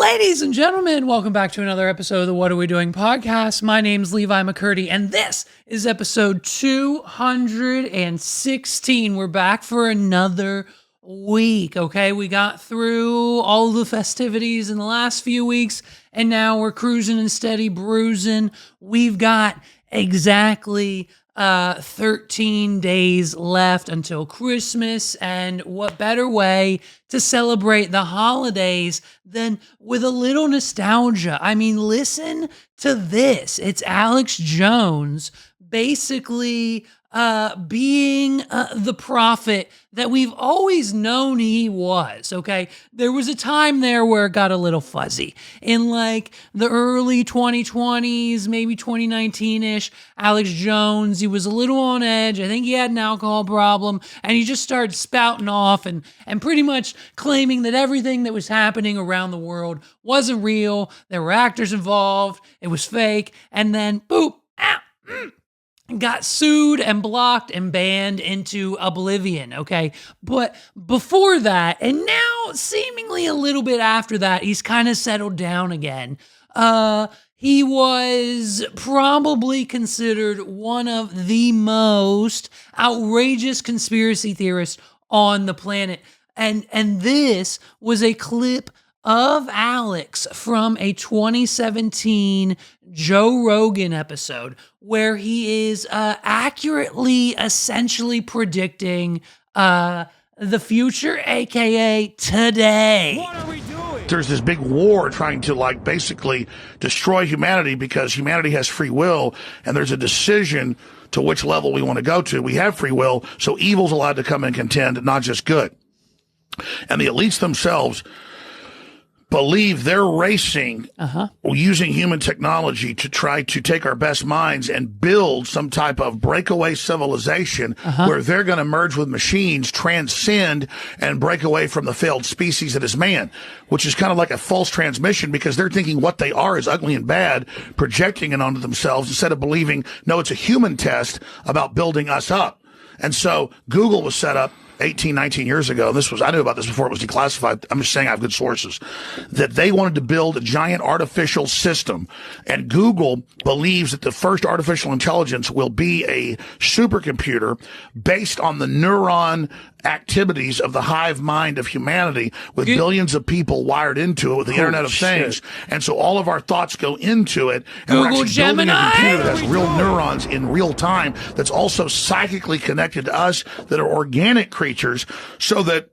Ladies and gentlemen, welcome back to another episode of the What Are We Doing podcast. My name's Levi McCurdy, and this is episode 216. We're back for another week, okay? We got through all the festivities in the last few weeks, and now we're cruising and steady bruising. We've got exactly 13 days left until Christmas, and what better way to celebrate the holidays than with a little nostalgia? I mean, listen to this. It's Alex Jones basically being the prophet that we've always known he was, okay? There was a time there where it got a little fuzzy. In like the early 2020s, maybe 2019-ish, Alex Jones, he was a little on edge. I think he had an alcohol problem, and he just started spouting off and pretty much claiming that everything that was happening around the world wasn't real. There were actors involved. It was fake. And then, boop, got sued and blocked and banned into oblivion, okay? But before that, and now seemingly a little bit after that, he's kind of settled down again. He was probably considered one of the most outrageous conspiracy theorists on the planet. And this was a clip of Alex from a 2017 Joe Rogan episode where he is accurately, essentially predicting the future, aka today. What are we doing? There's this big war trying to basically destroy humanity because humanity has free will, and there's a decision to which level we want to go to. We have free will, so evil's allowed to come and contend, not just good. And the elites themselves believe they're racing using human technology to try to take our best minds and build some type of breakaway civilization where they're going to merge with machines, transcend, and break away from the failed species that is man, which is kind of like a false transmission because they're thinking what they are is ugly and bad, projecting it onto themselves instead of believing, no, it's a human test about building us up. And so Google was set up 18, 19 years ago. I knew about this before it was declassified. I'm just saying I have good sources that they wanted to build a giant artificial system. And Google believes that the first artificial intelligence will be a supercomputer based on the neuron activities of the hive mind of humanity with billions of people wired into it with the Internet of Things. And so all of our thoughts go into it. And we're actually building a computer that has real neurons in real time that's also psychically connected to us that are organic creatures so that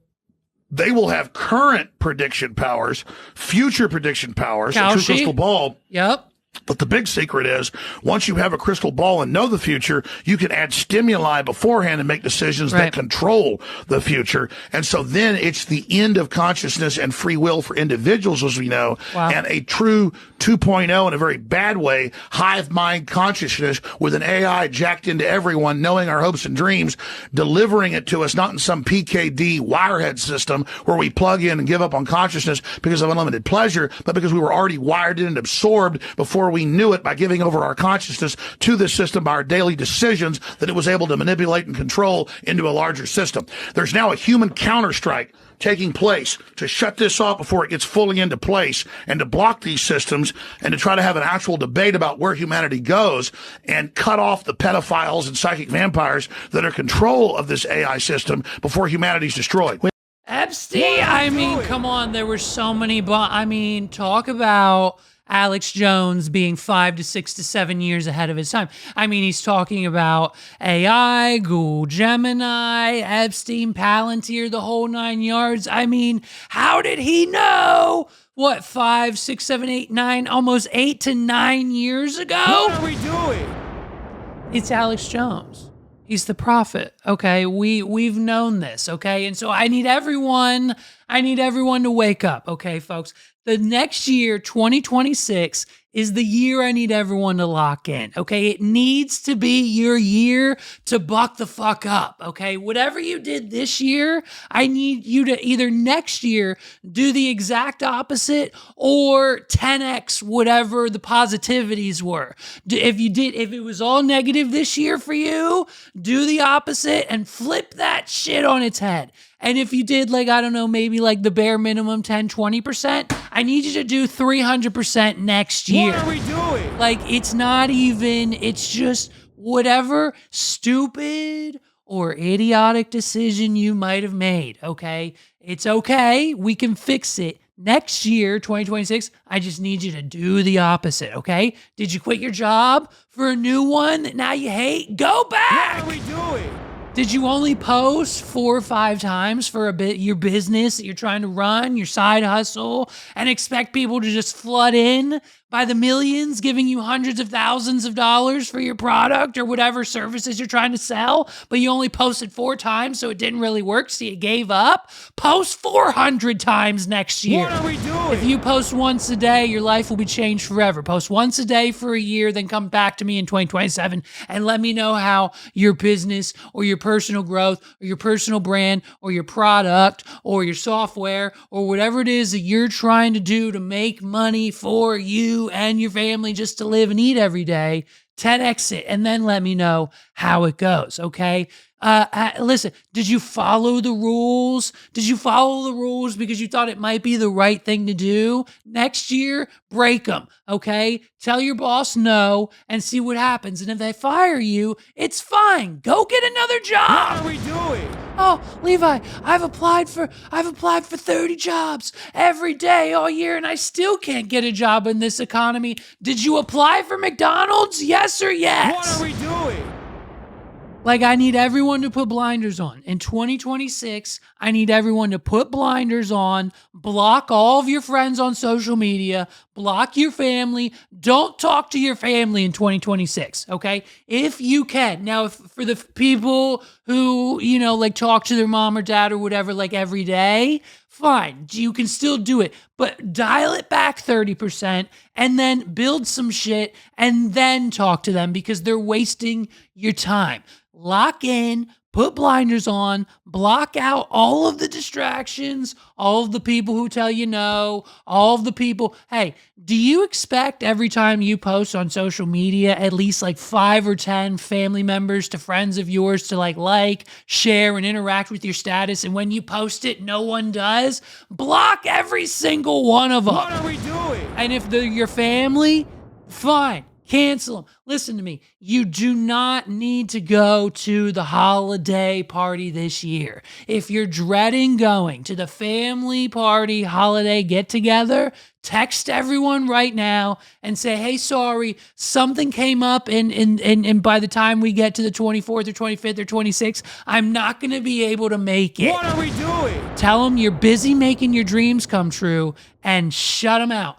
they will have current prediction powers, future prediction powers, a true crystal ball. Yep. But the big secret is, once you have a crystal ball and know the future, you can add stimuli beforehand and make decisions that control the future. And so then it's the end of consciousness and free will for individuals, as we know, and a true 2.0 in a very bad way, hive mind consciousness with an AI jacked into everyone, knowing our hopes and dreams, delivering it to us, not in some PKD wirehead system where we plug in and give up on consciousness because of unlimited pleasure, but because we were already wired in and absorbed before we knew it by giving over our consciousness to this system by our daily decisions that it was able to manipulate and control into a larger system. There's now a human counterstrike taking place to shut this off before it gets fully into place and to block these systems and to try to have an actual debate about where humanity goes and cut off the pedophiles and psychic vampires that are control of this AI system before humanity's destroyed. Epstein, I mean, come on, there were so many, talk about Alex Jones being 5 to 6 to 7 years ahead of his time. I mean, he's talking about AI, Google Gemini, Epstein, Palantir, the whole 9 yards. I mean, how did he know? What, 5, 6, 7, 8, 9, almost 8 to 9 years ago? What are we doing? It's Alex Jones. He's the prophet, okay? We've known this, okay? And so I need everyone to wake up, okay, folks? The next year, 2026, is the year I need everyone to lock in, okay? It needs to be your year to buck the fuck up, okay? Whatever you did this year, I need you to either next year do the exact opposite or 10x whatever the positivities were. If it was all negative this year for you, do the opposite and flip that shit on its head. And if you did, like, I don't know, maybe like the bare minimum 10, 20%, I need you to do 300% next year. What are we doing? Like, it's not even, it's just whatever stupid or idiotic decision you might have made, okay? It's okay. We can fix it. Next year, 2026, I just need you to do the opposite, okay? Did you quit your job for a new one that now you hate? Go back! What are we doing? Did you only post 4 or 5 times for your business that you're trying to run, your side hustle, and expect people to just flood in by the millions, giving you hundreds of thousands of dollars for your product or whatever services you're trying to sell, but you only posted 4 times, so it didn't really work, so you gave up? Post 400 times next year. What are we doing? If you post once a day, your life will be changed forever. Post once a day for a year, then come back to me in 2027 and let me know how your business or your personal growth or your personal brand or your product or your software or whatever it is that you're trying to do to make money for you and your family just to live and eat every day, 10x it, and then let me know how it goes, okay? Listen, did you follow the rules? Did you follow the rules because you thought it might be the right thing to do? Next year, break them, okay? Tell your boss no and see what happens. And if they fire you, it's fine. Go get another job. What are we doing? Oh, Levi, I've applied for 30 jobs every day all year and I still can't get a job in this economy. Did you apply for McDonald's? Yes or yes? What are we doing? Like, I need everyone to put blinders on. In 2026, I need everyone to put blinders on, block all of your friends on social media, block your family. Don't talk to your family in 2026, okay? If you can. Now, for the people who, like talk to their mom or dad or whatever, like every day, fine. You can still do it, but dial it back 30% and then build some shit and then talk to them because they're wasting your time. Lock in, put blinders on, block out all of the distractions, all of the people who tell you no, all of the people. Hey, do you expect every time you post on social media, at least like 5 or 10 family members to friends of yours to like, share, and interact with your status? And when you post it, no one does? Block every single one of them. What are we doing? And if they're your family, fine. Cancel them. Listen to me. You do not need to go to the holiday party this year. If you're dreading going to the family party holiday get together, text everyone right now and say, hey, sorry, something came up and by the time we get to the 24th or 25th or 26th, I'm not going to be able to make it. What are we doing? Tell them you're busy making your dreams come true and shut them out.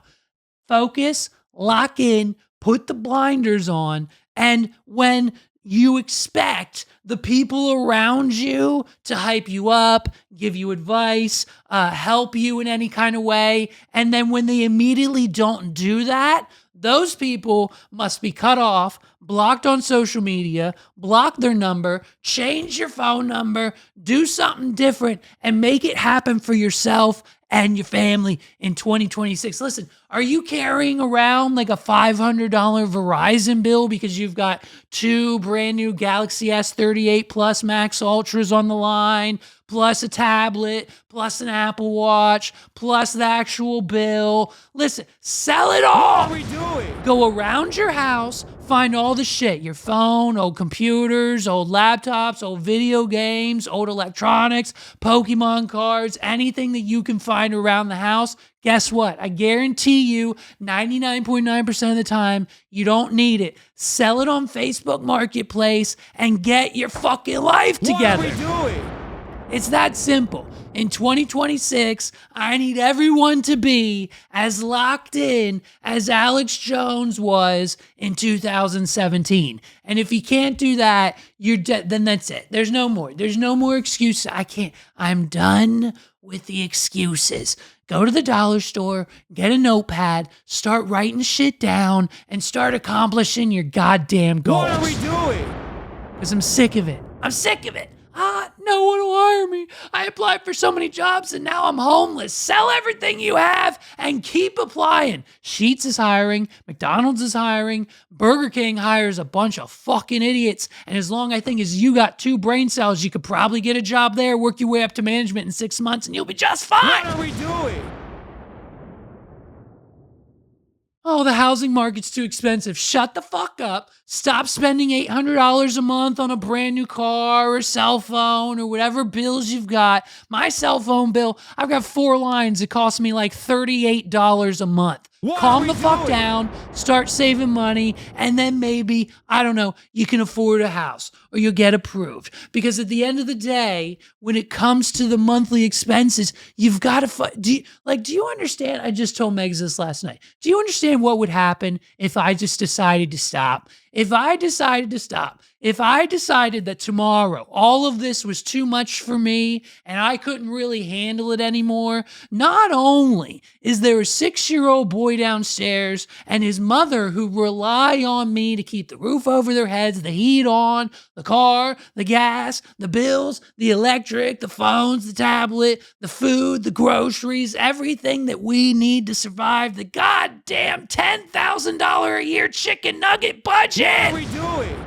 Focus, lock in, put the blinders on, and when you expect the people around you to hype you up, give you advice, help you in any kind of way, and then when they immediately don't do that, those people must be cut off, blocked on social media, block their number, change your phone number, do something different, and make it happen for yourself and your family in 2026. Listen, are you carrying around like a $500 Verizon bill because you've got 2 brand new Galaxy S38 Plus Max Ultras on the line, plus a tablet, plus an Apple Watch, plus the actual bill? Listen, sell it all. What are we doing? Go around your house, find all the shit, your phone, old computers, old laptops, old video games, old electronics, Pokemon cards, anything that you can find around the house. Guess what? I guarantee you 99.9% of the time, you don't need it. Sell it on Facebook Marketplace and get your fucking life together. What are we doing? It's that simple. In 2026, I need everyone to be as locked in as Alex Jones was in 2017. And if you can't do that, you're dead. Then that's it. There's no more. There's no more excuse. I can't. I'm done with the excuses. Go to the dollar store, get a notepad, start writing shit down, and start accomplishing your goddamn goals. What are we doing? Because I'm sick of it. I'm sick of it. No one will hire me. I applied for so many jobs and now I'm homeless. Sell everything you have and keep applying. Sheetz is hiring. McDonald's is hiring. Burger King hires a bunch of fucking idiots. And as long, I think, as you got 2 brain cells, you could probably get a job there, work your way up to management in 6 months, and you'll be just fine. What are we doing? Oh, the housing market's too expensive. Shut the fuck up. Stop spending $800 a month on a brand new car or cell phone or whatever bills you've got. My cell phone bill, I've got 4 lines. It costs me like $38 a month. Calm the fuck down, start saving money, and then maybe, I don't know, you can afford a house or you'll get approved. Because at the end of the day, when it comes to the monthly expenses, you've got to, do you understand? I just told Megs this last night. Do you understand what would happen if I just decided to stop? If I decided that tomorrow all of this was too much for me and I couldn't really handle it anymore, not only is there a 6-year-old boy downstairs and his mother who rely on me to keep the roof over their heads, the heat on, the car, the gas, the bills, the electric, the phones, the tablet, the food, the groceries, everything that we need to survive the goddamn $10,000 a year chicken nugget budget. What are we doing?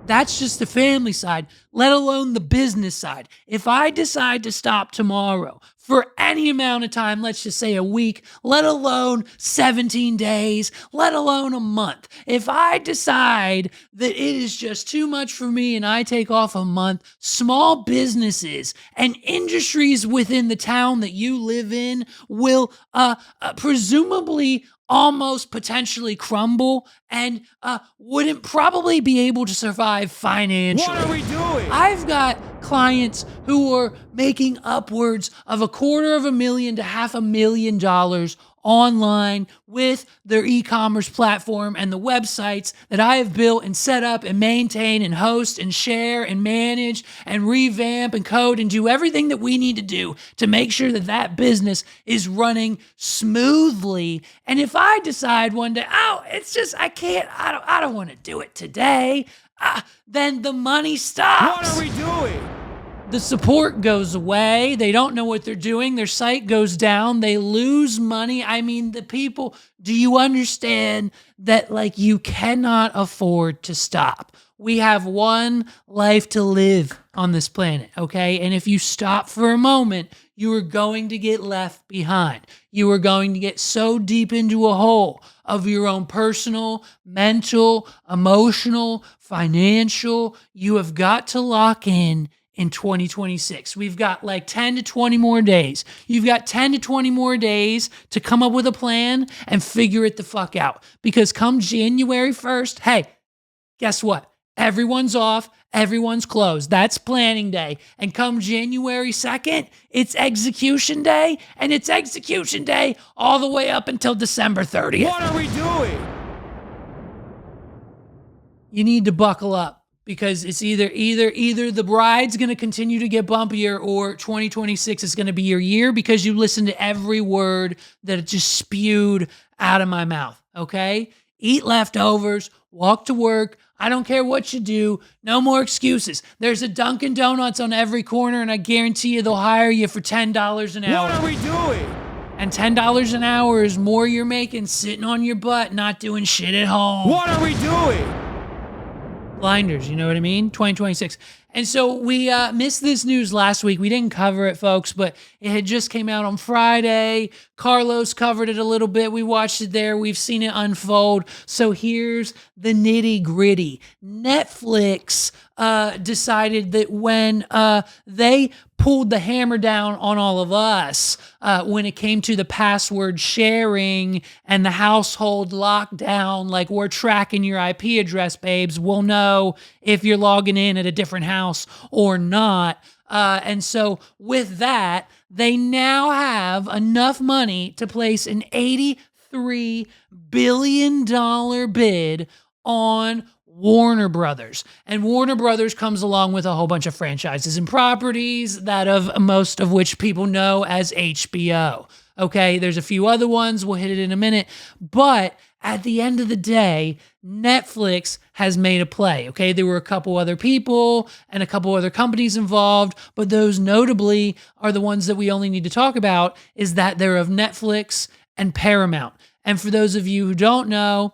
That's just the family side, let alone the business side. If I decide to stop tomorrow for any amount of time, let's just say a week, let alone 17 days, let alone a month, if I decide that it is just too much for me and I take off a month, small businesses and industries within the town that you live in will presumably almost potentially crumble and wouldn't probably be able to survive financially. What are we doing? I've got clients who are making upwards of $250,000 to $500,000 online with their e-commerce platform and the websites that I have built and set up and maintain and host and share and manage and revamp and code and do everything that we need to do to make sure that that business is running smoothly. And if I decide one day, I don't want to do it today, then the money stops. What are we doing? The support goes away. They don't know what they're doing. Their site goes down. They lose money. I mean, the people, do you understand that, you cannot afford to stop? We have one life to live on this planet, okay? And if you stop for a moment, you are going to get left behind. You are going to get so deep into a hole of your own personal, mental, emotional, financial. You have got to lock in 2026. We've got 10 to 20 more days. You've got 10 to 20 more days to come up with a plan and figure it the fuck out. Because come January 1st, hey, guess what? Everyone's off. Everyone's closed. That's planning day. And come January 2nd, it's execution day. And it's execution day all the way up until December 30th. What are we doing? You need to buckle up. Because it's either the bride's going to continue to get bumpier or 2026 is going to be your year because you listened to every word that it just spewed out of my mouth, okay? Eat leftovers, walk to work. I don't care what you do. No more excuses. There's a Dunkin' Donuts on every corner, and I guarantee you they'll hire you for $10 an hour. What are we doing? And $10 an hour is more you're making sitting on your butt, not doing shit at home. What are we doing? Blinders, you know what I mean? 2026. And so we missed this news last week. We didn't cover it, folks, but it had just came out on Friday. Carlos covered it a little bit. We watched it there. We've seen it unfold. So here's the nitty gritty. Netflix decided that when they pulled the hammer down on all of us when it came to the password sharing and the household lockdown, we're tracking your IP address, babes. We'll know if you're logging in at a different house or not. And so with that, they now have enough money to place an $83 billion bid on Warner Brothers. And Warner Brothers comes along with a whole bunch of franchises and properties, that of most of which people know as HBO. Okay, there's a few other ones. We'll hit it in a minute. But at the end of the day, Netflix has made a play, okay? There were a couple other people and a couple other companies involved, but those notably are the ones that we only need to talk about, is that they're of Netflix and Paramount. And for those of you who don't know,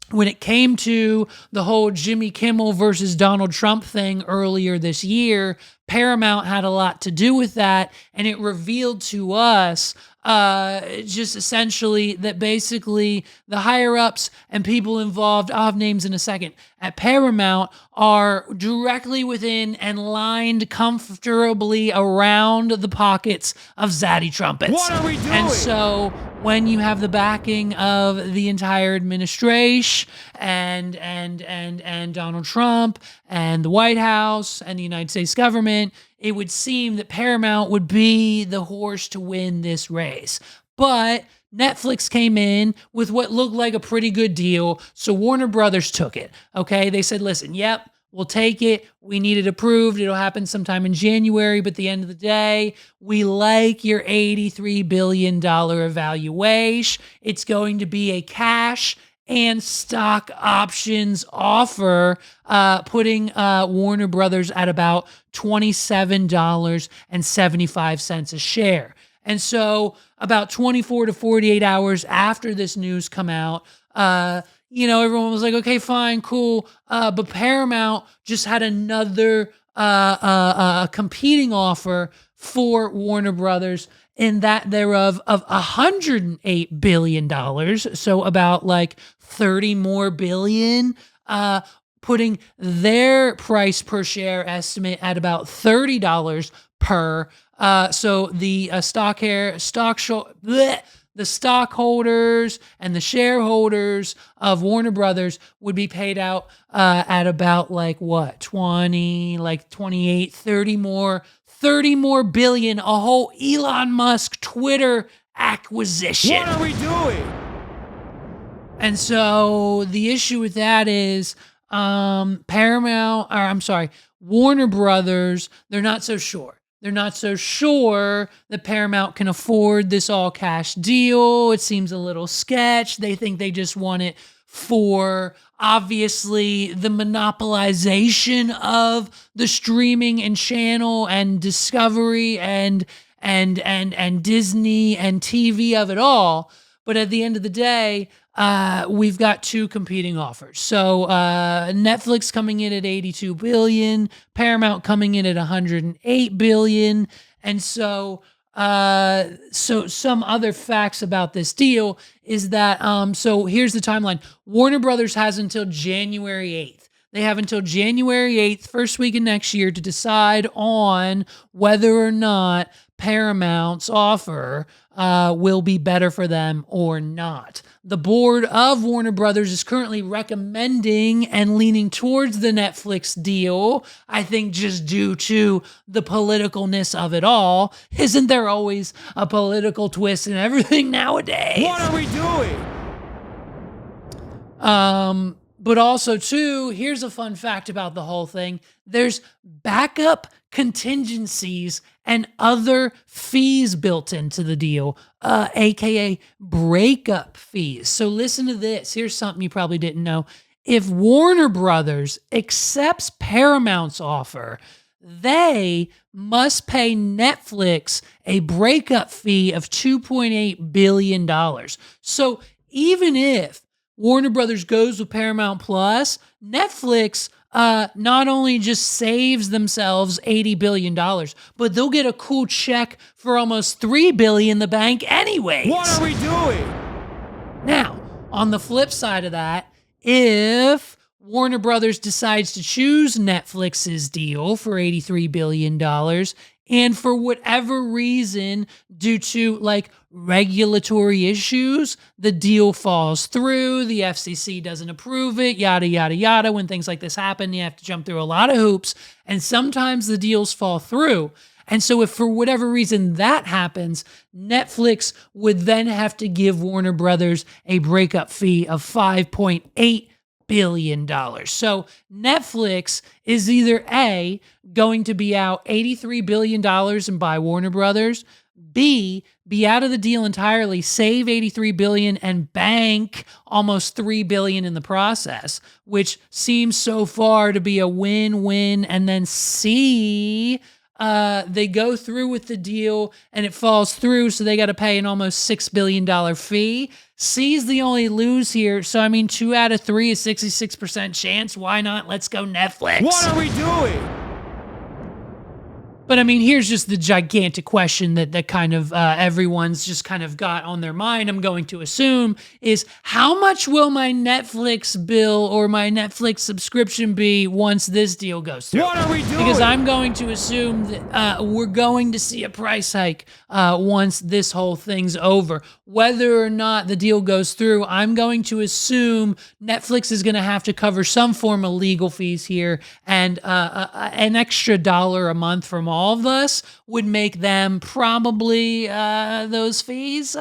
when it came to the whole Jimmy Kimmel versus Donald Trump thing earlier this year, Paramount had a lot to do with that, and it revealed to us just essentially that basically the higher-ups and people involved, I'll have names in a second, at Paramount are directly within and lined comfortably around the pockets of Zaddy Trumpets. What are we doing? And so when you have the backing of the entire administration and Donald Trump and the White House and the United States government, it would seem that Paramount would be the horse to win this race. But Netflix came in with what looked like a pretty good deal, so Warner Brothers took it, okay? They said, listen, yep, we'll take it. We need it approved. It'll happen sometime in January, but at the end of the day, we like your $83 billion evaluation. It's going to be a cash and stock options offer, putting Warner Brothers at about $27.75 a share. And so about 24 to 48 hours after this news come out, everyone was like, okay, fine, cool. But Paramount just had another competing offer for Warner Brothers, in that thereof of $108 billion. So about like 30 more billion, putting their price per share estimate at about $30 per. So the the stockholders and the shareholders of Warner Brothers would be paid out at about like what, 28, 30 more billion, a whole Elon Musk Twitter acquisition. What are we doing? And so the issue with that is Warner Brothers, they're not so sure. They're not so sure that Paramount can afford this all-cash deal. It seems a little sketch. They think they just want it for, obviously, the monopolization of the streaming and channel and Discovery and Disney and TV of it all. But at the end of the day, we've got two competing offers. So Netflix coming in at $82 billion, Paramount coming in at $108 billion. And so some other facts about this deal is that, so here's the timeline. Warner Brothers has until January 8th. They have until January 8th, first week of next year, to decide on whether or not Paramount's offer will be better for them or not. The board of Warner Brothers is currently recommending and leaning towards the Netflix deal, I think just due to the politicalness of it all. Isn't there always a political twist in everything nowadays? What are we doing? But also, too, here's a fun fact about the whole thing. There's backup contingencies and other fees built into the deal, aka breakup fees. So listen to this. Here's something you probably didn't know. If Warner Brothers accepts Paramount's offer, they must pay Netflix a breakup fee of $2.8 billion. So even if Warner Brothers goes with Paramount Plus, Netflix not only just saves themselves $80 billion, but they'll get a cool check for almost $3 billion in the bank anyways. What are we doing? Now, on the flip side of that, if Warner Brothers decides to choose Netflix's deal for $83 billion, and for whatever reason, due to like regulatory issues, the deal falls through, the FCC doesn't approve it, yada, yada, yada. When things like this happen, you have to jump through a lot of hoops, and sometimes the deals fall through. And so if for whatever reason that happens, Netflix would then have to give Warner Brothers a breakup fee of $5.8 billion. So Netflix is either A, going to be out $83 billion and buy Warner Brothers, B, be out of the deal entirely, save $83 billion and bank almost $3 billion in the process, which seems so far to be a win-win, and then C, they go through with the deal and it falls through, so they got to pay an almost $6 billion fee. C's the only lose here. So, I mean, 2 out of 3 is 66% chance. Why not? Let's go Netflix. What are we doing? But I mean, here's just the gigantic question that kind of everyone's just kind of got on their mind, I'm going to assume, is how much will my Netflix bill or my Netflix subscription be once this deal goes through? What are we doing? Because I'm going to assume that we're going to see a price hike once this whole thing's over. Whether or not the deal goes through, I'm going to assume Netflix is going to have to cover some form of legal fees here, and an extra $1 a month from all of us would make them probably those fees,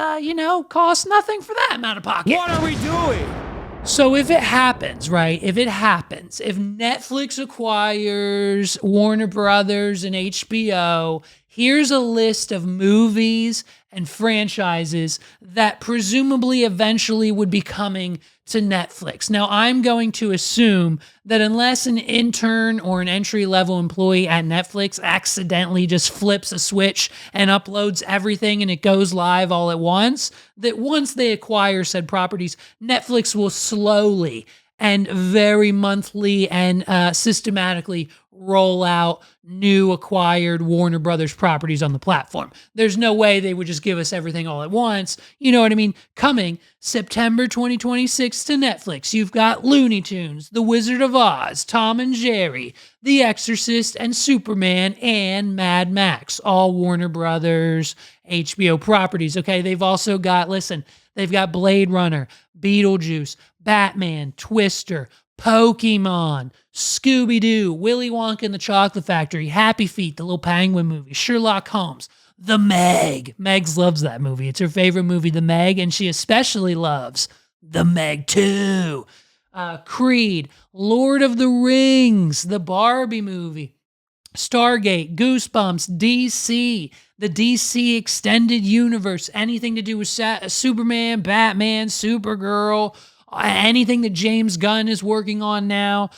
cost nothing for that amount of pocket. What are we doing? So if it happens, right? If Netflix acquires Warner Brothers and HBO, here's a list of movies and franchises that presumably eventually would be coming to Netflix. Now, I'm going to assume that unless an intern or an entry-level employee at Netflix accidentally just flips a switch and uploads everything and it goes live all at once, that once they acquire said properties, Netflix will slowly and very monthly and systematically roll out new acquired Warner Brothers properties on the platform. There's no way they would just give us everything all at once. You know what I mean? Coming September 2026 to Netflix, you've got Looney Tunes, The Wizard of Oz, Tom and Jerry, The Exorcist, and Superman, and Mad Max, all Warner Brothers HBO properties. Okay, they've also got, they've got Blade Runner, Beetlejuice, Batman, Twister, Pokemon, Scooby-Doo, Willy Wonka and the Chocolate Factory, Happy Feet, the little penguin movie, Sherlock Holmes, The Meg. Megs loves that movie. It's her favorite movie, The Meg, and she especially loves The Meg 2. Creed, Lord of the Rings, the Barbie movie, Stargate, Goosebumps, DC, the DC Extended Universe, anything to do with Superman, Batman, Supergirl, anything that James Gunn is working on now,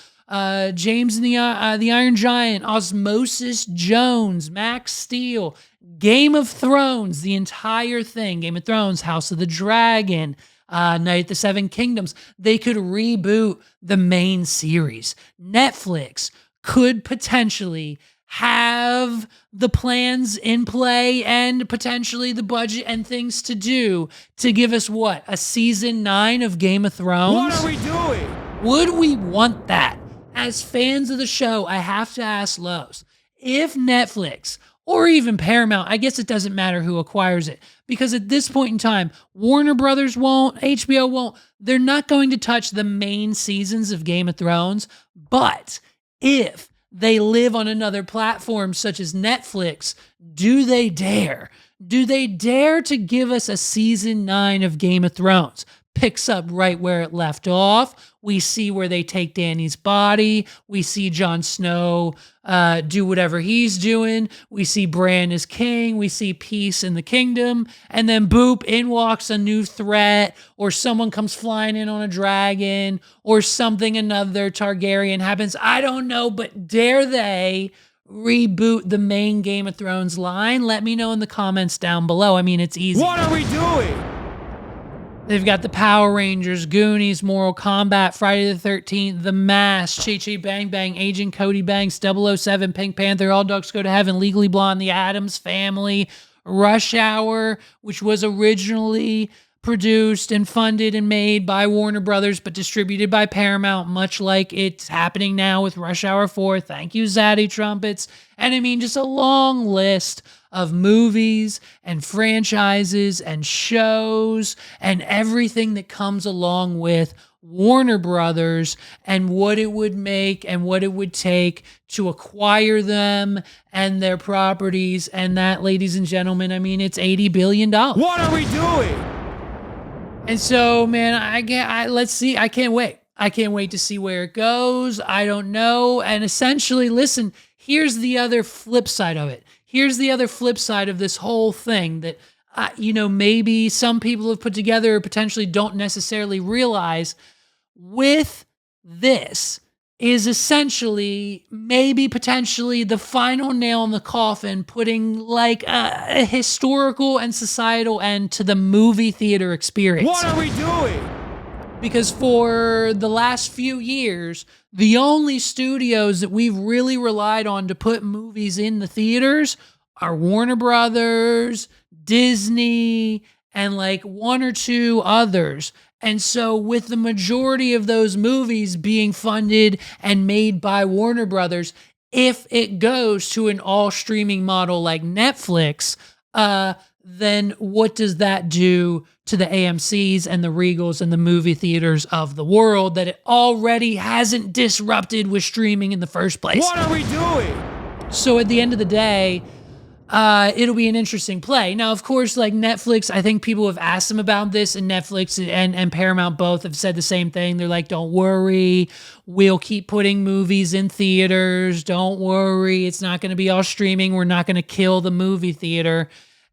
James and the Iron Giant, Osmosis Jones, Max Steel, Game of Thrones, the entire thing, Game of Thrones, House of the Dragon, Night at the Seven Kingdoms. They could reboot the main series. Netflix could potentially have the plans in play and potentially the budget and things to do to give us what? A season 9 of Game of Thrones? What are we doing? Would we want that? As fans of the show, I have to ask Lowe's, if Netflix or even Paramount, I guess it doesn't matter who acquires it, because at this point in time, Warner Brothers won't, HBO won't, they're not going to touch the main seasons of Game of Thrones, but if they live on another platform such as Netflix, do they dare? Do they dare to give us a season 9 of Game of Thrones? Picks up right where it left off. We see where they take Dany's body. We see Jon Snow do whatever he's doing. We see Bran as king. We see peace in the kingdom. And then boop, in walks a new threat, or someone comes flying in on a dragon, or something, another Targaryen happens. I don't know, but dare they reboot the main Game of Thrones line? Let me know in the comments down below. I mean, it's easy. What are we doing? They've got the Power Rangers, Goonies, Mortal Kombat, Friday the 13th, The Mask, Chi Chi Bang Bang, Agent Cody Banks, 007, Pink Panther, All Dogs Go to Heaven, Legally Blonde, The Addams Family, Rush Hour, which was originally produced and funded and made by Warner Brothers, but distributed by Paramount, much like it's happening now with Rush Hour 4. Thank you, Zaddy Trumpets. And I mean, just a long list of movies and franchises and shows and everything that comes along with Warner Brothers and what it would make and what it would take to acquire them and their properties. And that, ladies and gentlemen, I mean, it's $80 billion. What are we doing? And so, man, let's see. I can't wait. I can't wait to see where it goes. I don't know. And essentially, listen, here's the other flip side of it. Here's the other flip side of this whole thing that, maybe some people have put together or potentially don't necessarily realize. With this is essentially maybe potentially the final nail in the coffin, putting like a historical and societal end to the movie theater experience. What are we doing? Because for the last few years, the only studios that we've really relied on to put movies in the theaters are Warner Brothers, Disney, and like one or two others. And so with the majority of those movies being funded and made by Warner Brothers, if it goes to an all streaming model like Netflix, then what does that do to the AMCs and the Regals and the movie theaters of the world that it already hasn't disrupted with streaming in the first place? What are we doing? So at the end of the day, it'll be an interesting play. Now, of course, like Netflix, I think people have asked them about this, and Netflix and Paramount both have said the same thing. They're like, don't worry, we'll keep putting movies in theaters. Don't worry, it's not going to be all streaming. We're not going to kill the movie theater.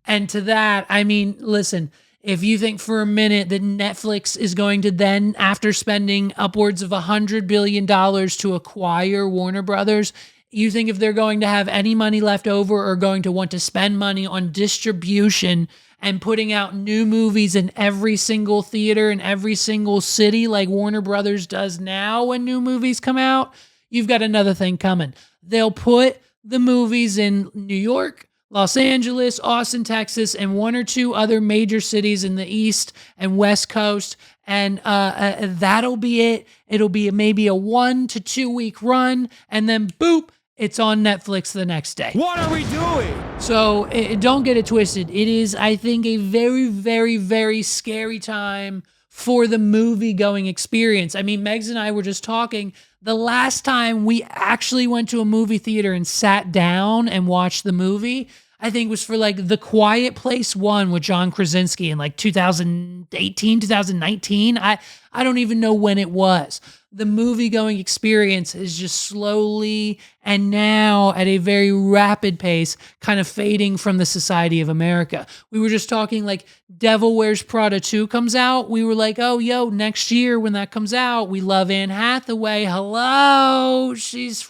And to that, I mean, listen, if you think for a minute that Netflix is going to then, after spending upwards of $100 billion to acquire Warner Brothers, you think if they're going to have any money left over or going to want to spend money on distribution and putting out new movies in every single theater in every single city like Warner Brothers does now when new movies come out, you've got another thing coming. They'll put the movies in New York, Los Angeles, Austin, Texas, and one or two other major cities in the East and West Coast. And that'll be it. It'll be maybe a 1 to 2 week run. And then boop, it's on Netflix the next day. What are we doing? So don't get it twisted. It is, I think, a very, very, very scary time for the movie-going experience. I mean, Megs and I were just talking. The last time we actually went to a movie theater and sat down and watched the movie, I think was for like The Quiet Place 1 with John Krasinski in like 2018, 2019. I don't even know when it was. The movie-going experience is just slowly and now at a very rapid pace kind of fading from the society of America. We were just talking like Devil Wears Prada 2 comes out. We were like, oh, next year when that comes out, we love Anne Hathaway. Hello. She's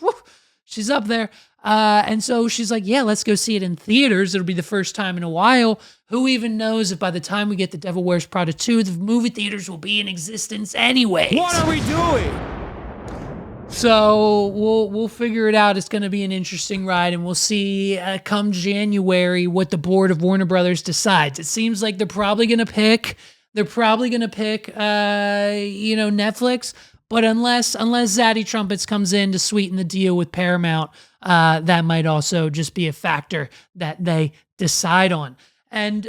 up there. And so she's like, yeah, let's go see it in theaters. It'll be the first time in a while. Who even knows if by the time we get the Devil Wears Prada 2, the movie theaters will be in existence anyways. What are we doing? So we'll figure it out. It's going to be an interesting ride, and we'll see come January what the board of Warner Brothers decides. It seems like they're probably going to pick Netflix. But unless Zaddy Trumpets comes in to sweeten the deal with Paramount, that might also just be a factor that they decide on. And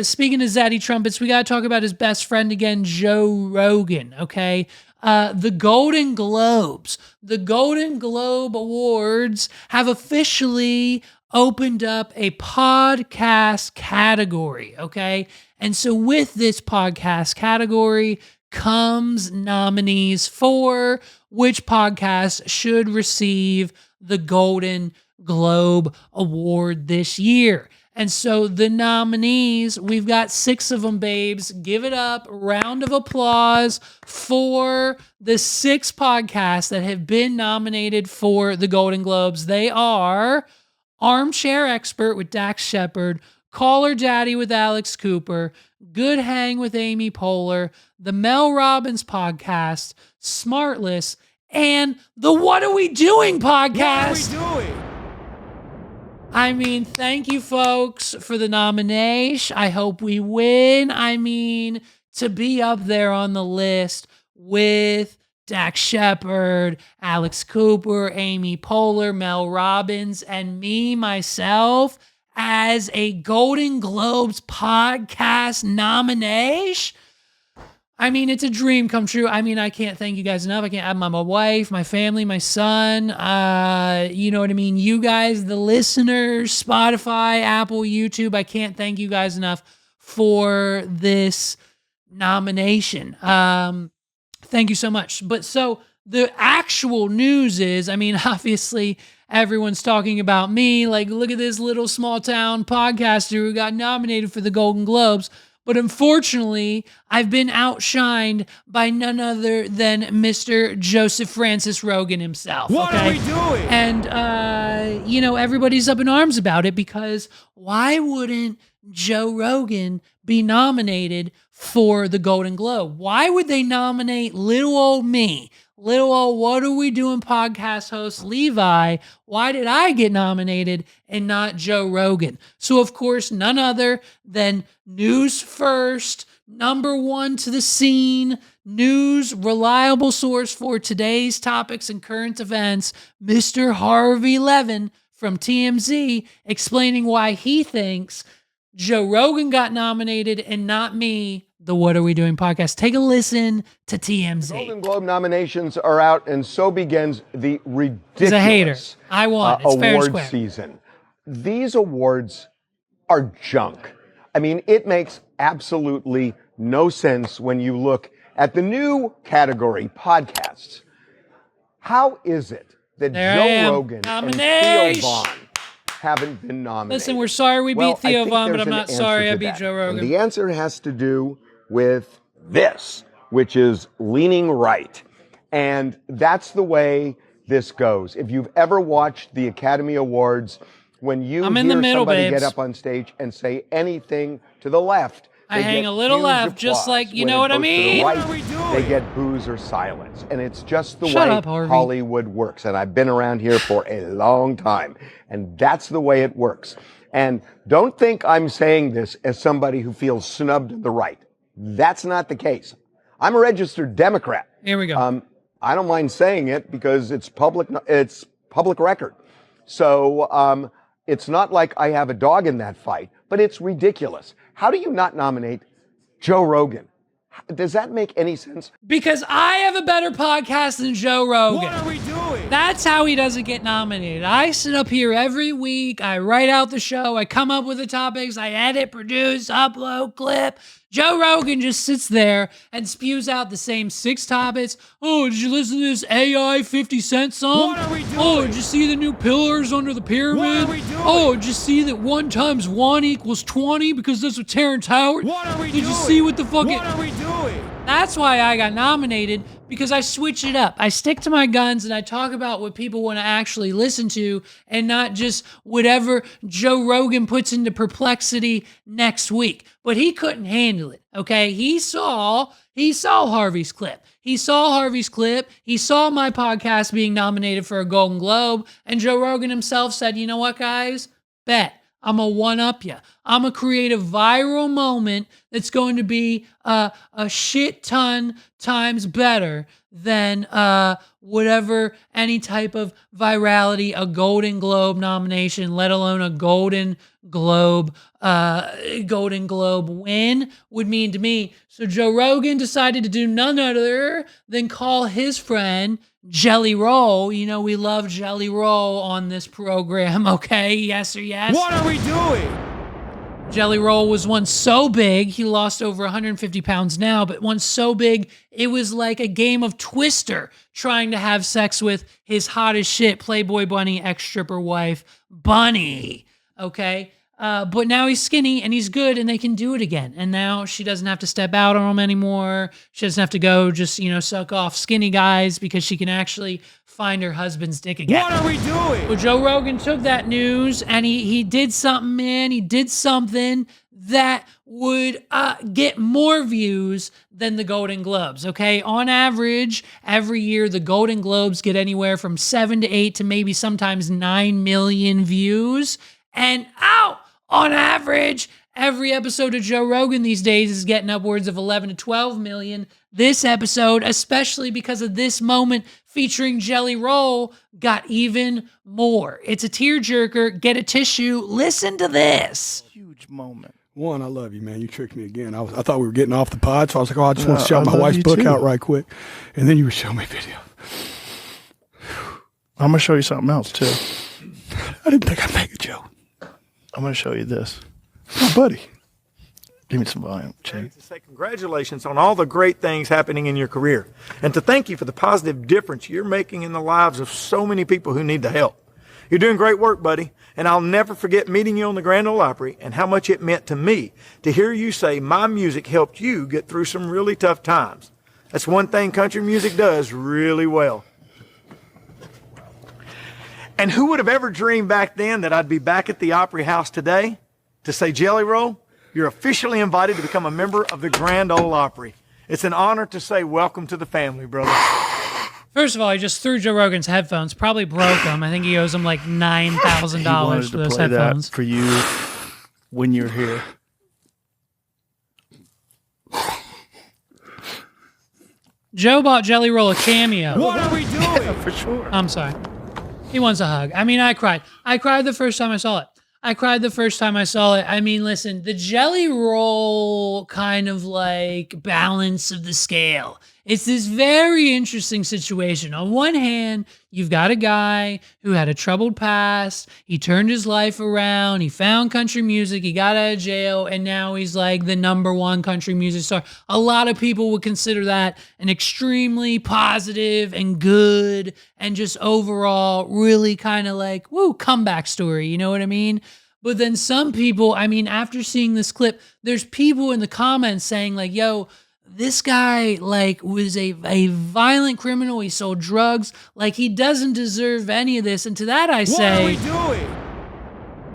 speaking of Zaddy Trumpets, we got to talk about his best friend again, Joe Rogan, okay? The Golden Globes. The Golden Globe Awards have officially opened up a podcast category, okay? And so with this podcast category comes nominees for which podcast should receive the Golden Globe Award this year. And so the nominees, we've got 6 of them, babes. Give it up. Round of applause for the 6 podcasts that have been nominated for the Golden Globes. They are Armchair Expert with Dax Shepard, Call Her Daddy with Alex Cooper, Good Hang with Amy Poehler, the Mel Robbins Podcast, Smartless, and the What Are We Doing Podcast. What are we doing? I mean, thank you, folks, for the nomination. I hope we win. I mean, to be up there on the list with Dax Shepard, Alex Cooper, Amy Poehler, Mel Robbins, and me, myself, as a Golden Globes podcast nomination. I mean, it's a dream come true. I mean, I can't thank you guys enough. I can't add my wife, my family, my son. You know what I mean? You guys, the listeners, Spotify, Apple, YouTube. I can't thank you guys enough for this nomination. Thank you so much. But so the actual news is, I mean, obviously everyone's talking about me. Like, look at this little small town podcaster who got nominated for the Golden Globes. But unfortunately, I've been outshined by none other than Mr. Joseph Francis Rogan himself. What are we doing? And, you know, everybody's up in arms about it because why wouldn't Joe Rogan be nominated for the Golden Globe? Why would they nominate little old me? Little old What Are We Doing podcast host Levi? Why did I get nominated and not Joe Rogan? So, of course, none other than news first, number one to the scene, news, reliable source for today's topics and current events, Mr. Harvey Levin from TMZ, explaining why he thinks Joe Rogan got nominated and not me, the What Are We Doing podcast. Take a listen to TMZ. Golden Globe nominations are out, and so begins the ridiculous He's a hater. I won. It's fair and award square. season. These awards are junk. I mean, it makes absolutely no sense when you look at the new category, podcasts. How is it that Joe Rogan and Theo Vaughn haven't been nominated? Listen, we're sorry we beat Theo Vaughn, but I'm not sorry I beat Joe Rogan. And the answer has to do with this, which is leaning right. And that's the way this goes. If you've ever watched the Academy Awards, when you hear somebody get up on stage and say anything to the left, I hang a little left, just like, you know what I mean? What are we doing? They get boos or silence. And it's just the way Hollywood works. And I've been around here for a long time. And that's the way it works. And don't think I'm saying this as somebody who feels snubbed to the right. That's not the case. I'm a registered Democrat. Here we go. I don't mind saying it because it's public record. So it's not like I have a dog in that fight, but it's ridiculous. How do you not nominate Joe Rogan? Does that make any sense? Because I have a better podcast than Joe Rogan. What are we doing? That's how he doesn't get nominated. I sit up here every week. I write out the show. I come up with the topics. I edit, produce, upload, clip. Joe Rogan just sits there and spews out the same 6 topics. Oh, did you listen to this AI 50 Cent song? What are we doing? Oh, did you see the new pillars under the pyramid? What are we doing? Oh, did you see that 1 times 1 equals 20 because that's what Terrence Howard? What are we did doing? you see what the fucking... What are we doing? That's why I got nominated, because I switch it up. I stick to my guns and I talk about what people want to actually listen to and not just whatever Joe Rogan puts into perplexity next week. But he couldn't handle it, okay? He saw Harvey's clip. He saw Harvey's clip. He saw my podcast being nominated for a Golden Globe. And Joe Rogan himself said, you know what, guys? Bet. I'm going to one-up you. I'm going to create a viral moment that's going to be a shit ton times better than whatever, any type of virality, a Golden Globe nomination, let alone a Golden Globe win would mean to me. So Joe Rogan decided to do none other than call his friend Jelly Roll. You know, we love Jelly Roll on this program, okay? Yes or yes? What are we doing? Jelly Roll was once so big, he lost over 150 pounds now, but once so big, it was like a game of Twister trying to have sex with his hot as shit Playboy Bunny ex-stripper wife, Bunny, okay? But now he's skinny and he's good and they can do it again. And now she doesn't have to step out on him anymore. She doesn't have to go just, suck off skinny guys because she can actually find her husband's dick again. What are we doing? Well, Joe Rogan took that news and he did something, man. He did something that would get more views than the Golden Globes, okay? On average, every year, the Golden Globes get anywhere from 7 to 8 to maybe sometimes 9 million views. And on average, every episode of Joe Rogan these days is getting upwards of 11 to 12 million. This episode, especially because of this moment featuring Jelly Roll, got even more. It's a tearjerker. Get a tissue. Listen to this. Huge moment. One, I love you, man. You tricked me again. I thought we were getting off the pod, so I was like, I just want to shout my wife's book out right quick. And then you were showing me video. I'm going to show you something else, too. I didn't think I'd make it, Joe. I'm going to show you this. My buddy. Give me some volume, Chief. To say congratulations on all the great things happening in your career, and to thank you for the positive difference you're making in the lives of so many people who need the help. You're doing great work, buddy, and I'll never forget meeting you on the Grand Ole Opry and how much it meant to me to hear you say my music helped you get through some really tough times. That's one thing country music does really well. And who would have ever dreamed back then that I'd be back at the Opry House today to say, Jelly Roll, you're officially invited to become a member of the Grand Ole Opry. It's an honor to say welcome to the family, brother. First of all, he just threw Joe Rogan's headphones, probably broke them. I think he owes him like $9,000 for those headphones. That for you when you're here. Joe bought Jelly Roll a cameo. What are we doing? Yeah, for sure. I'm sorry. He wants a hug. I mean, I cried. I cried the first time I saw it. I mean, listen, the Jelly Roll kind of like balance of the scale. It's this very interesting situation. On one hand, you've got a guy who had a troubled past. He turned his life around. He found country music. He got out of jail. And now he's like the #1 country music star. A lot of people would consider that an extremely positive and good and just overall really kind of like, woo, comeback story. You know what I mean? But then some people, I mean, after seeing this clip, there's people in the comments saying like, yo, this guy like was a violent criminal. He sold drugs. Like he doesn't deserve any of this. And to that I say, what are we doing?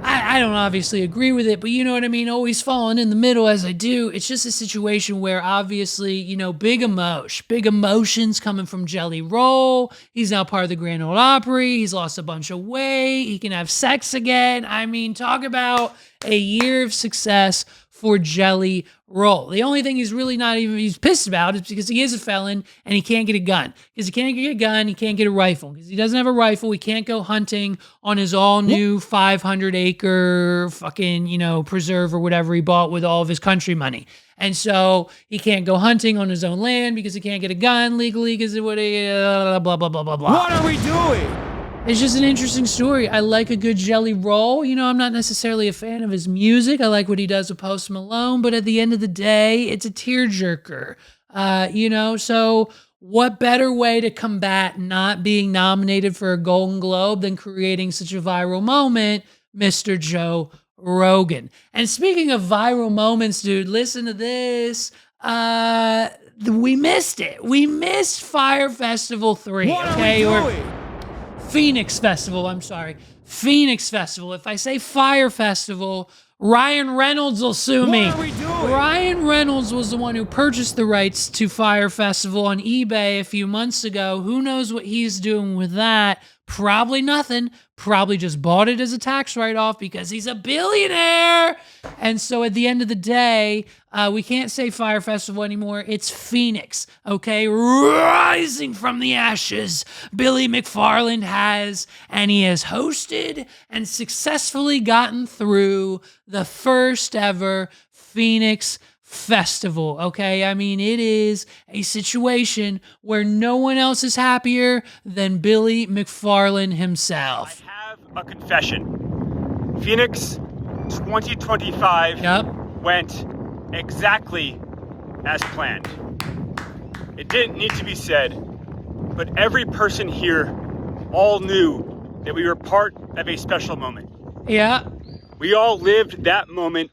I don't obviously agree with it, but you know what I mean? Always falling in the middle as I do. It's just a situation where obviously, you know, big emotions coming from Jelly Roll. He's now part of the Grand Ole Opry. He's lost a bunch of weight. He can have sex again. I mean, talk about a year of success for Jelly Roll. The only thing he's really not even, he's pissed about is because he is a felon and he can't get a gun. Because he can't get a gun, he can't get a rifle. Because he doesn't have a rifle, he can't go hunting on his all new 500-acre fucking, you know, preserve or whatever he bought with all of his country money. And so he can't go hunting on his own land because he can't get a gun legally because it would blah, blah, blah, blah, blah. What are we doing? It's just an interesting story. I like a good Jelly Roll. You know, I'm not necessarily a fan of his music. I like what he does with Post Malone, but at the end of the day, it's a tearjerker. You know, so what better way to combat not being nominated for a Golden Globe than creating such a viral moment, Mr. Joe Rogan? And speaking of viral moments, dude, listen to this. We missed it. We missed Fyre Festival 3, What okay? are we doing? Phoenix Festival, I'm sorry. Phoenix Festival. If I say Fyre Festival, Ryan Reynolds will sue me. What are we doing? Ryan Reynolds was the one who purchased the rights to Fyre Festival on eBay a few months ago. Who knows what he's doing with that? Probably nothing. Probably just bought it as a tax write-off because he's a billionaire. And so at the end of the day, we can't say Fyre Festival anymore. It's Phoenix, okay? Rising from the ashes, Billy McFarland has, and he has hosted and successfully gotten through the first ever Phoenix Festival, okay? I mean, it is a situation where no one else is happier than Billy McFarland himself. I have a confession. Phoenix 2025 went exactly as planned. It didn't need to be said, but every person here all knew that we were part of a special moment. Yeah. We all lived that moment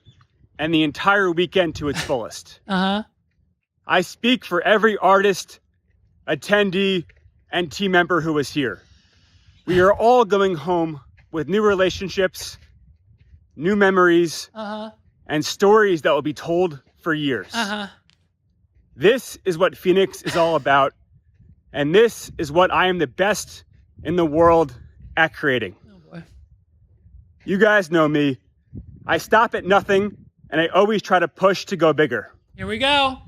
and the entire weekend to its fullest. I speak for every artist, attendee, and team member who was here. We are all going home with new relationships, new memories, and stories that will be told for years. This is what Phoenix is all about, and this is what I am the best in the world at creating. Oh boy. You guys know me. I stop at nothing, and I always try to push to go bigger. Here we go.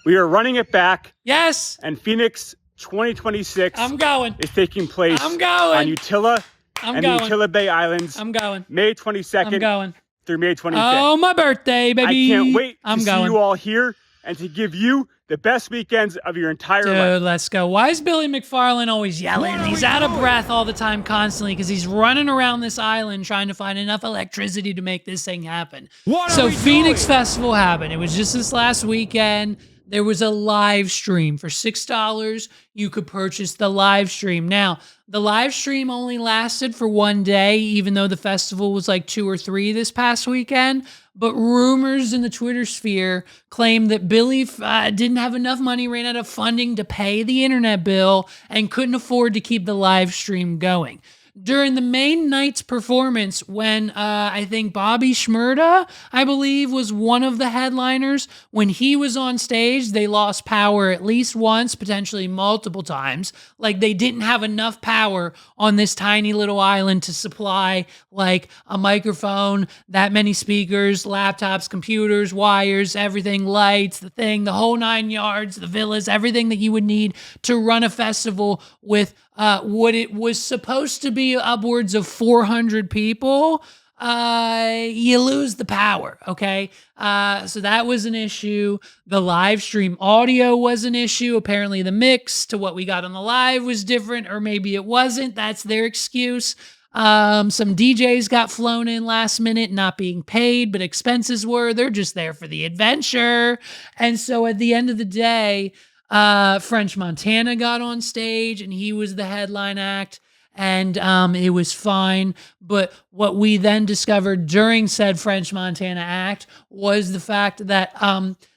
We are running it back. Yes. And Phoenix 2026 I'm going. is taking place I'm going. on Utila I'm and going. the Utila Bay Islands. I'm going. May 22nd I'm going. through May 25th. Oh, my birthday, baby. I can't wait I'm to going. see you all here and to give you the best weekends of your entire life. Dude, let's go. Why is Billy McFarland always yelling? He's out of breath all the time constantly because he's running around this island trying to find enough electricity to make this thing happen. So Phoenix Festival happened. It was just this last weekend. There was a live stream. For $6, you could purchase the live stream. Now, the live stream only lasted for one day, even though the festival was like 2 or 3 this past weekend. But rumors in the Twitter sphere claim that Billy didn't have enough money, ran out of funding to pay the internet bill, and couldn't afford to keep the live stream going. During the main night's performance, when I think Bobby Shmurda, I believe, was one of the headliners, when he was on stage, they lost power at least once, potentially multiple times. Like, they didn't have enough power on this tiny little island to supply, like, a microphone, that many speakers, laptops, computers, wires, everything, lights, the whole 9 yards, the villas, everything that you would need to run a festival with what it was supposed to be upwards of 400 people. You lose the power, okay? So that was an issue. The live stream audio was an issue. Apparently the mix to what we got on the live was different, or maybe it wasn't. That's their excuse. Some DJs got flown in last minute, not being paid, but expenses were. They're just there for the adventure. And so at the end of the day, French Montana got on stage and he was the headline act, and it was fine. But what we then discovered during said French Montana act was the fact that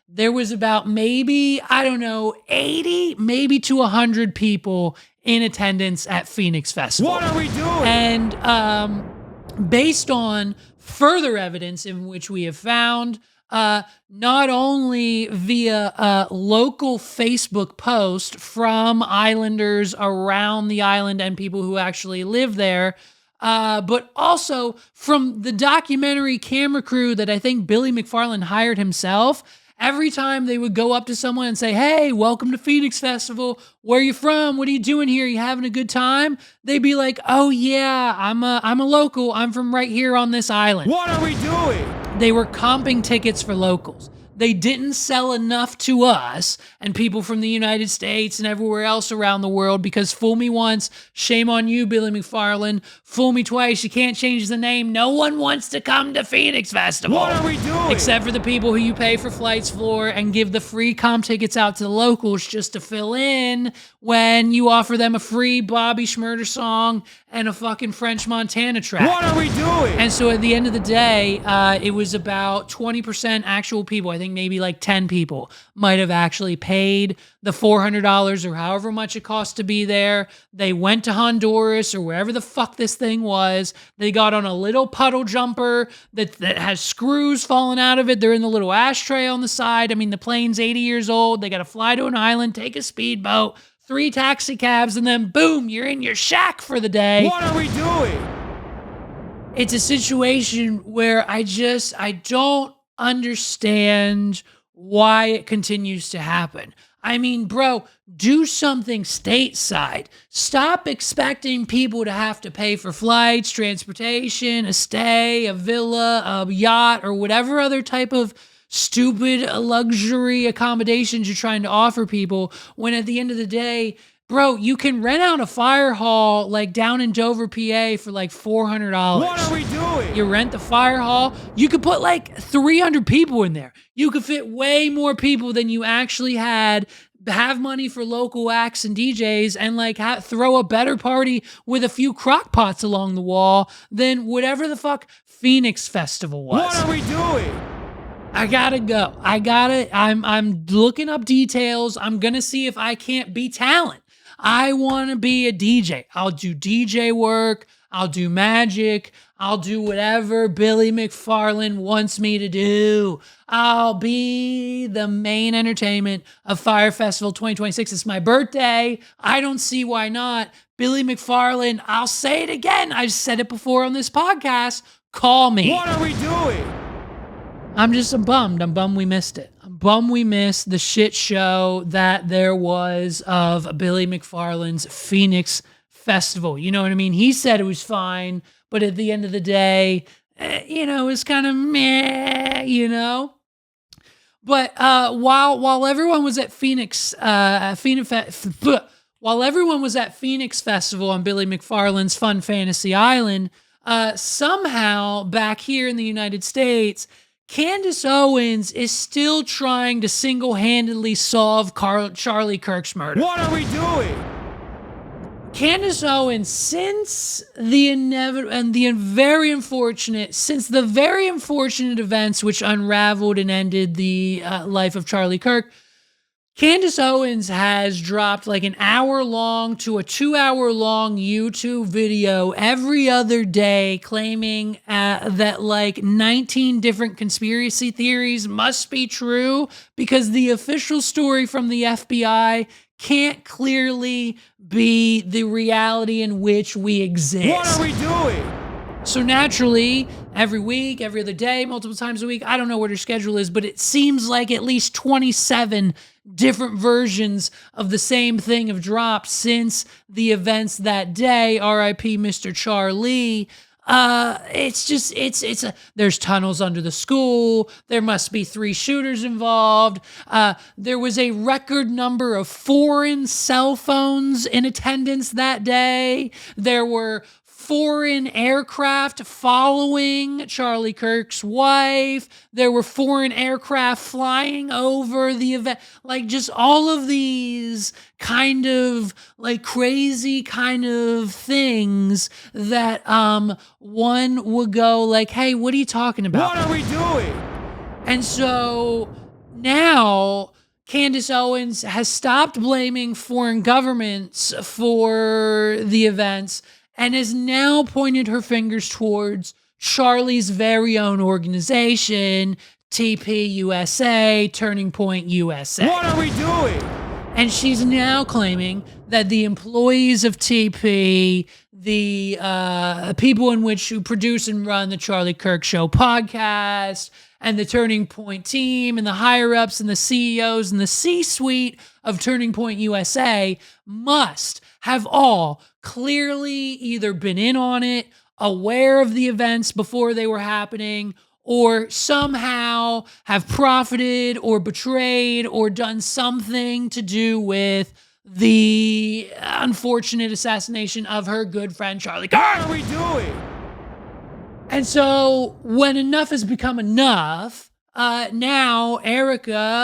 there was about maybe, 80, maybe to 100 people in attendance at Phoenix Festival. What are we doing? And based on further evidence in which we have found, not only via local Facebook post from islanders around the island and people who actually live there, but also from the documentary camera crew that I think Billy McFarland hired himself. Every time they would go up to someone and say, "Hey, welcome to Phoenix Festival. Where are you from? What are you doing here? You having a good time?" They'd be like, "Oh yeah, I'm a local. I'm from right here on this island." What are we doing? They were comping tickets for locals. They didn't sell enough to us and people from the United States and everywhere else around the world, because fool me once, shame on you, Billy McFarland. Fool me twice, you can't change the name. No one wants to come to Phoenix Festival. What are we doing? Except for the people who you pay for flights for and give the free comp tickets out to the locals just to fill in when you offer them a free Bobby Shmurda song and a fucking French Montana track. What are we doing? And so at the end of the day, it was about 20% actual people. I think maybe like 10 people might have actually paid the $400 or however much it cost to be there. They went to Honduras or wherever the fuck this thing was. They got on a little puddle jumper that has screws falling out of it. They're in the little ashtray on the side. I mean, the plane's 80 years old. They got to fly to an island, take a speedboat, 3 taxi cabs, and then boom, you're in your shack for the day. What are we doing? It's a situation where I don't understand why it continues to happen. I mean, bro, do something stateside. Stop expecting people to have to pay for flights, transportation, a stay, a villa, a yacht, or whatever other type of stupid luxury accommodations you're trying to offer people, when at the end of the day, bro, you can rent out a fire hall like down in Dover, PA for like $400. What are we doing? You rent the fire hall. You could put like 300 people in there. You could fit way more people than you actually had. Have money for local acts and DJs and like throw a better party with a few crock pots along the wall than whatever the fuck Phoenix Festival was. What are we doing? I gotta go. I'm looking up details. I'm gonna see if I can't be talent. I want to be a DJ. I'll do DJ work. I'll do magic. I'll do whatever Billy McFarland wants me to do. I'll be the main entertainment of Fire Festival 2026. It's my birthday. I don't see why not. Billy McFarland, I'll say it again. I've said it before on this podcast. Call me. What are we doing? I'm bummed. I'm bummed we missed it. I'm bummed we missed the shit show that there was of Billy McFarland's Phoenix Festival. You know what I mean? He said it was fine, but at the end of the day, it was kind of meh, But while everyone was at while everyone was at Phoenix Festival on Billy McFarland's Fun Fantasy Island, somehow back here in the United States, Candace Owens is still trying to single-handedly solve Charlie Kirk's murder. What are we doing? Candace Owens, since the very unfortunate events which unraveled and ended the life of Charlie Kirk, Candace Owens has dropped like an hour-long to a 2-hour-long YouTube video every other day claiming that like 19 different conspiracy theories must be true because the official story from the FBI can't clearly be the reality in which we exist. What are we doing? So naturally, every week, every other day, multiple times a week, I don't know what her schedule is, but it seems like at least 27 different versions of the same thing have dropped since the events that day, R.I.P. Mr. Charlie. There's tunnels under the school. There must be 3 shooters involved. There was a record number of foreign cell phones in attendance that day. There were foreign aircraft following Charlie Kirk's wife. There were foreign aircraft flying over the event. Like just all of these kind of like crazy kind of things that one would go like, hey, what are you talking about? What are we doing? And so now Candace Owens has stopped blaming foreign governments for the events and has now pointed her fingers towards Charlie's very own organization, TP USA, Turning Point USA. What are we doing? And she's now claiming that the employees of TP, the people who produce and run the Charlie Kirk Show podcast, and the Turning Point team, and the higher-ups, and the CEOs, and the C-suite of Turning Point USA must have all clearly either been in on it, aware of the events before they were happening, or somehow have profited or betrayed or done something to do with the unfortunate assassination of her good friend Charlie Kirk. What are we doing? And so when enough has become enough, now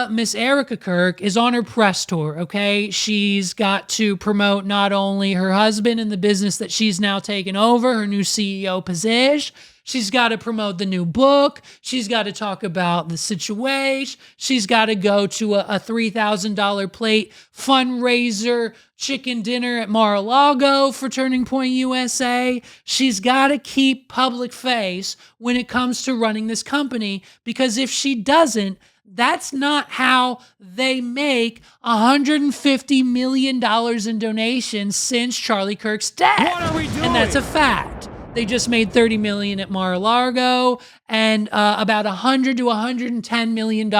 Miss Erika Kirk is on her press tour, okay? She's got to promote not only her husband and the business that she's now taken over, her new CEO position. She's got to promote the new book. She's got to talk about the situation. She's got to go to a $3,000 plate fundraiser chicken dinner at Mar-a-Lago for Turning Point USA. She's got to keep public face when it comes to running this company, because if she doesn't, that's not how they make $150 million in donations since Charlie Kirk's death. What are we doing? And that's a fact. They just made $30 million at Mar-a-Lago, and about $100 to $110 million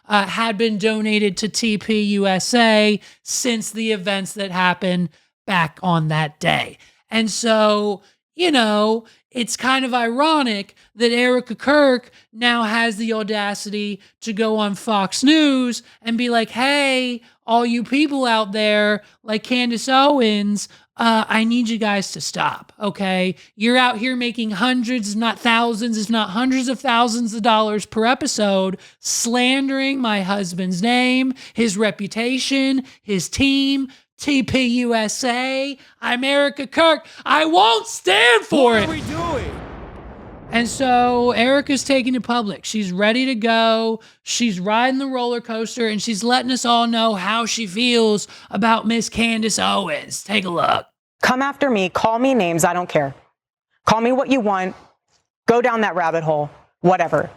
had been donated to TP USA since the events that happened back on that day. And so, you know, it's kind of ironic that Erika Kirk now has the audacity to go on Fox News and be like, hey, all you people out there like Candace Owens, I need you guys to stop, okay? You're out here making hundreds, not thousands, if not hundreds of thousands of dollars per episode, slandering my husband's name, his reputation, his team, TP USA. I'm Erika Kirk. I won't stand for it. What are we doing? And so Erika's taking it public. She's ready to go. She's riding the roller coaster, and she's letting us all know how she feels about Miss Candace Owens. Take a look. Come after me. Call me names. I don't care. Call me what you want. Go down that rabbit hole. Whatever.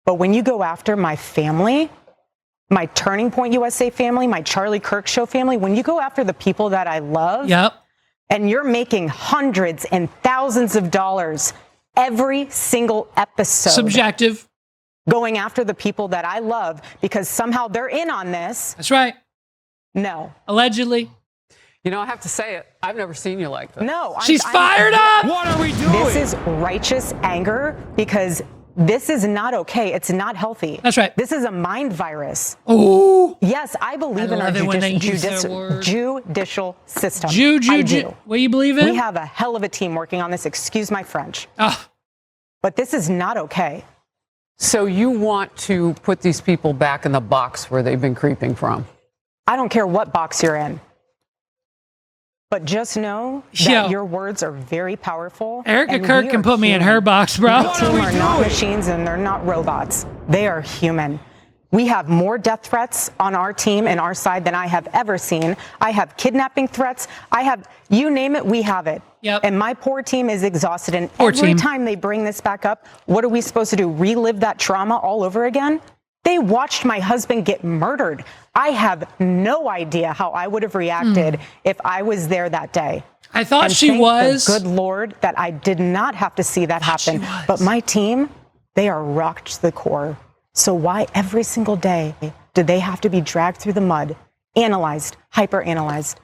But when you go after my family, my Turning Point USA family, my Charlie Kirk Show family, when you go after the people that I love, yep, and you're making hundreds and thousands of dollars every single episode. Subjective. Going after the people that I love because somehow they're in on this. That's right. No. Allegedly. You know, I have to say it. I've never seen you like this. No. She's fired up. What are we doing? This is righteous anger because This is not okay. It's not healthy. That's right. This is a mind virus. Oh. Yes, I believe in our judicial system. I do. What do you believe in? We have a hell of a team working on this. Excuse my French. Oh. But this is not okay. So you want to put these people back in the box where they've been creeping from? I don't care what box you're in. But just know that your words are very powerful. Erika Kirk can put me in her box, bro. Our team are not machines and they're not robots. They are human. We have more death threats on our team and our side than I have ever seen. I have kidnapping threats. I have, you name it, we have it. Yep. And my poor team is exhausted. And every time they bring this back up, what are we supposed to do? Relive that trauma all over again? They watched my husband get murdered. I have no idea how I would have reacted if I was there that day. I thought and she thank was. The good Lord that I did not have to see that happen. But my team, they are rocked to the core. So why every single day do they have to be dragged through the mud, analyzed, hyper-analyzed?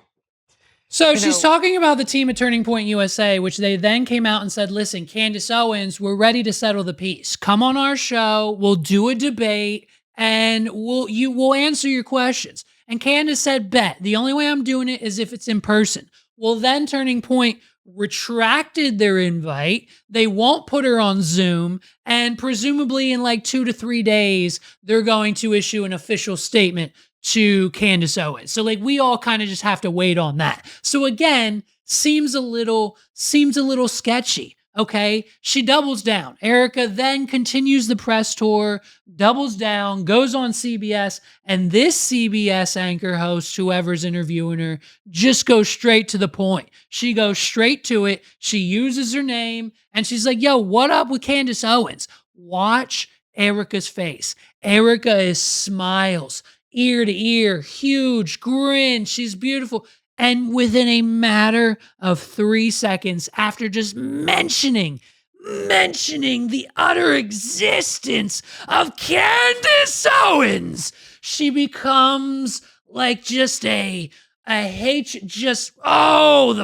So she's talking about the team at Turning Point USA, which they then came out and said, listen, Candace Owens, we're ready to settle the peace. Come on our show. We'll do a debate and we'll answer your questions. And Candace said, bet. The only way I'm doing it is if it's in person. Well, then Turning Point retracted their invite. They won't put her on Zoom. And presumably in like 2 to 3 days, they're going to issue an official statement to Candace Owens. So like we all kind of just have to wait on that. So again, seems a little sketchy. Okay. She doubles down. Erika then continues the press tour, doubles down, goes on CBS, and this CBS anchor host, whoever's interviewing her, just goes straight to the point. She goes straight to it. She uses her name and she's like, yo, what up with Candace Owens? Watch Erika's face. Erika smiles. Ear to ear, huge grin. She's beautiful. And within a matter of 3 seconds, after just mentioning the utter existence of Candace Owens, she becomes like just the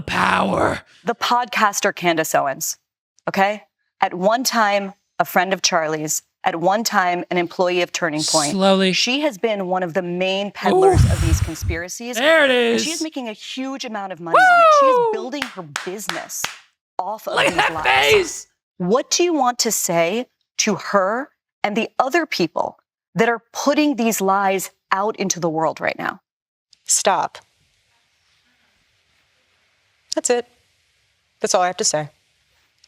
power. The podcaster Candace Owens, okay? At one time, a friend of Charlie's. At one time, an employee of Turning Point. Slowly. She has been one of the main peddlers of these conspiracies. There it is. And she is making a huge amount of money on it. She is building her business off of these lies. Face. What do you want to say to her and the other people that are putting these lies out into the world right now? Stop. That's it. That's all I have to say.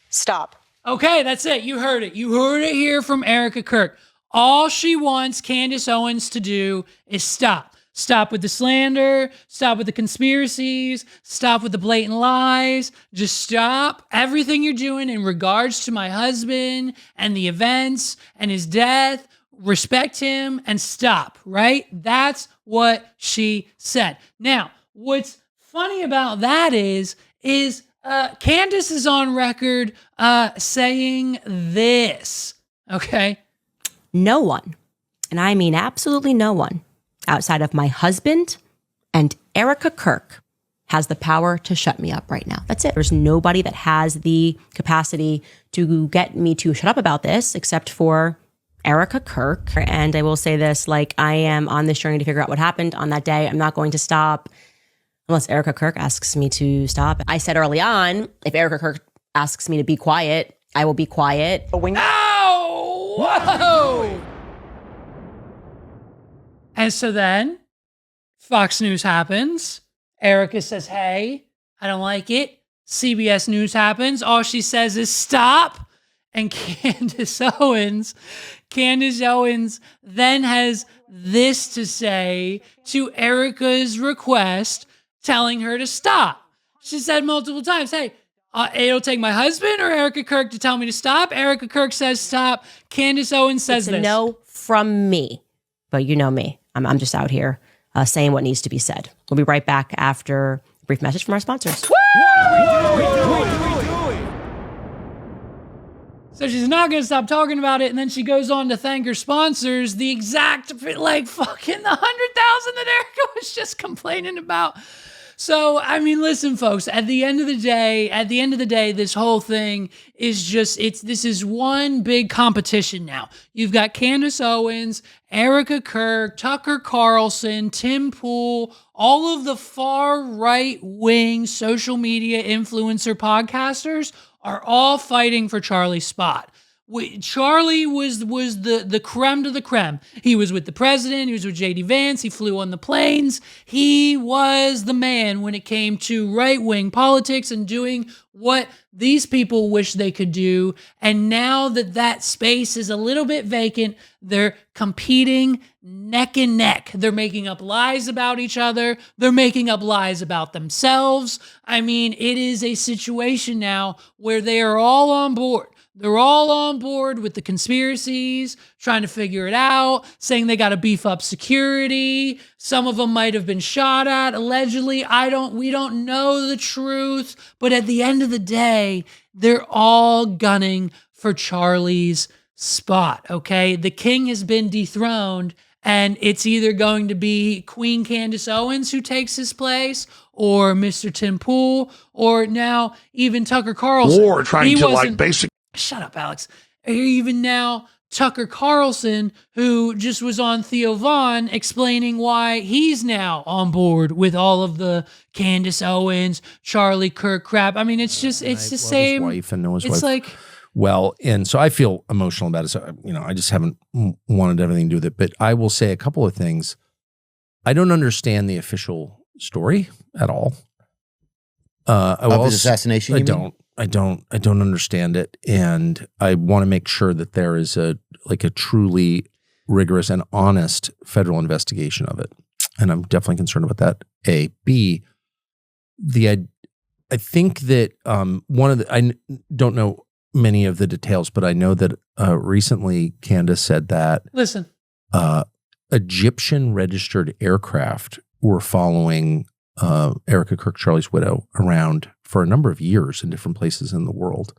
Stop. Okay, that's it. You heard it. You heard it here from Erika Kirk. All she wants Candace Owens to do is stop. Stop with the slander. Stop with the conspiracies. Stop with the blatant lies. Just stop everything you're doing in regards to my husband and the events and his death. Respect him and stop, right? That's what she said. Now, what's funny about that is Candace is on record saying this, okay? No one, and I mean absolutely no one, outside of my husband and Erika Kirk has the power to shut me up right now. That's it. There's nobody that has the capacity to get me to shut up about this except for Erika Kirk. And I will say this, like, I am on this journey to figure out what happened on that day. I'm not going to stop unless Erika Kirk asks me to stop. I said early on, if Erika Kirk asks me to be quiet, I will be quiet. But when you- Ow! Whoa! And so then Fox News happens. Erika says, hey, I don't like it. CBS News happens. All she says is stop. And Candace Owens then has this to say to Erika's request, telling her to stop. She said multiple times, hey, it'll take my husband or Erika Kirk to tell me to stop. Erika Kirk says stop. Candace Owens says it's a no from me. But you know me. I'm just out here saying what needs to be said. We'll be right back after a brief message from our sponsors. So she's not going to stop talking about it, and then she goes on to thank her sponsors, the exact, like, fucking the 100,000 that Erika was just complaining about. So, I mean, listen, folks, at the end of the day, this whole thing is just, this is one big competition now. You've got Candace Owens, Erika Kirk, Tucker Carlson, Tim Pool, all of the far right-wing social media influencer podcasters are all fighting for Charlie's spot. Charlie was the creme de la creme. He was with the president. He was with J.D. Vance. He flew on the planes. He was the man when it came to right-wing politics and doing what these people wish they could do. And now that space is a little bit vacant, they're competing neck and neck. They're making up lies about each other. They're making up lies about themselves. I mean, it is a situation now where they are all on board. They're all on board with the conspiracies, trying to figure it out, saying they got to beef up security. Some of them might have been shot at, allegedly. We don't know the truth. But at the end of the day, they're all gunning for Charlie's spot, okay? The king has been dethroned, and it's either going to be Queen Candace Owens who takes his place, or Mr. Tim Pool, or now even Tucker Carlson. Or trying to like basically... Shut up, Alex. Even now, Tucker Carlson, who just was on Theo Vaughn explaining why he's now on board with all of the Candace Owens, Charlie Kirk crap. I mean, it's just, it's the same. His wife and know his it's wife. Like, well, and so I feel emotional about it. So, I just haven't wanted everything to do with it. But I will say a couple of things. I don't understand the official story at all. Of his assassination, I don't understand it, and I want to make sure that there is a truly rigorous and honest federal investigation of it, and I'm definitely concerned about that. A, B, I think that I don't know many of the details, but I know that recently Candace said that Egyptian registered aircraft were following Erika Kirk, Charlie's widow, around for a number of years in different places in the world.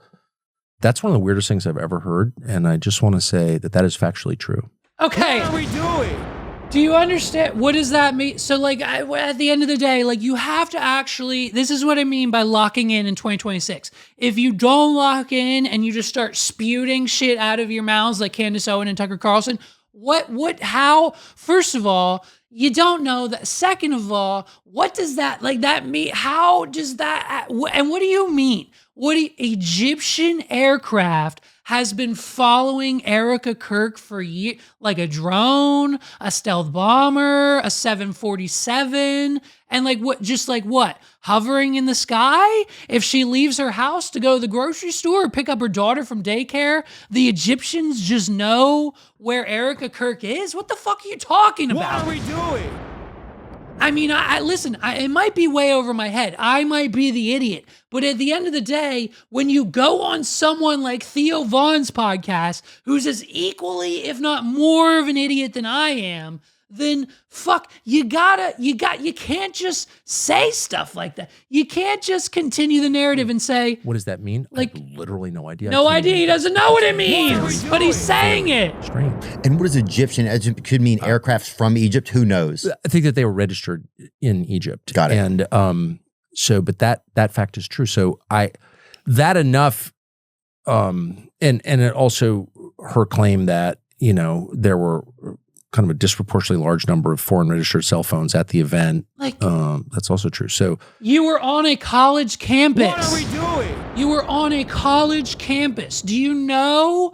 That's one of the weirdest things I've ever heard, and I just want to say that is factually true. Okay. What are we doing? Do you understand? What does that mean? So, at the end of the day, you have to actually, this is what I mean by locking in 2026. If you don't lock in and you just start spewing shit out of your mouths like Candace Owens and Tucker Carlson, how, first of all, you don't know that. Second of all, what does that mean? How does that, and what do you mean? Egyptian aircraft has been following Erika Kirk for years, like a drone, a stealth bomber, a 747, and hovering in the sky? If she leaves her house to go to the grocery store or pick up her daughter from daycare, the Egyptians just know where Erika Kirk is? What the fuck are you talking about? What are we doing? I mean, listen, it might be way over my head. I might be the idiot. But at the end of the day, when you go on someone like Theo Vaughn's podcast, who's as equally, if not more of an idiot than I am, then fuck, you can't just say stuff like that. You can't just continue the narrative and say, what does that mean? I have literally no idea. No idea. He doesn't know what it means, but he's saying it. Strange. And what is Egyptian? It could mean aircrafts from Egypt. Who knows? I think that they were registered in Egypt. Got it. And but that fact is true. So enough. And it also her claim that there were kind of a disproportionately large number of foreign registered cell phones at the event. That's also true. So you were on a college campus. What are we doing? You were on a college campus. Do you know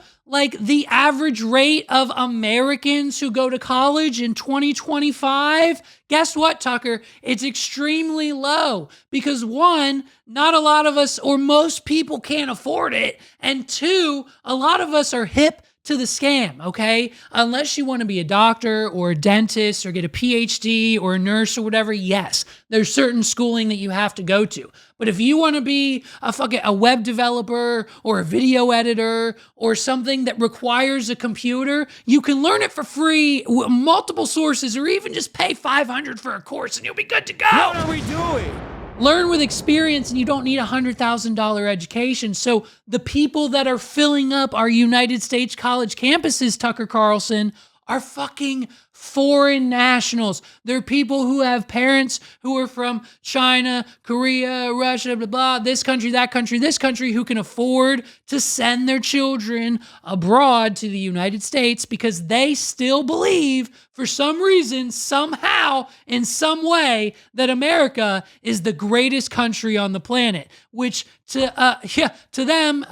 the average rate of Americans who go to college in 2025? Guess what, Tucker? It's extremely low because one, not a lot of us or most people can't afford it. And two, a lot of us are hip to the scam, okay? Unless you want to be a doctor or a dentist or get a PhD or a nurse or whatever, yes, there's certain schooling that you have to go to. But if you want to be a web developer or a video editor or something that requires a computer, you can learn it for free, multiple sources, or even just pay $500 for a course and you'll be good to go. What are we doing? Learn with experience, and you don't need a $100,000 education. So the people that are filling up our United States college campuses, Tucker Carlson, are fucking foreign nationals. They're people who have parents who are from China, Korea, Russia, blah, blah, this country, that country, this country, who can afford to send their children abroad to the United States because they still believe, for some reason, somehow, in some way, that America is the greatest country on the planet, which to them,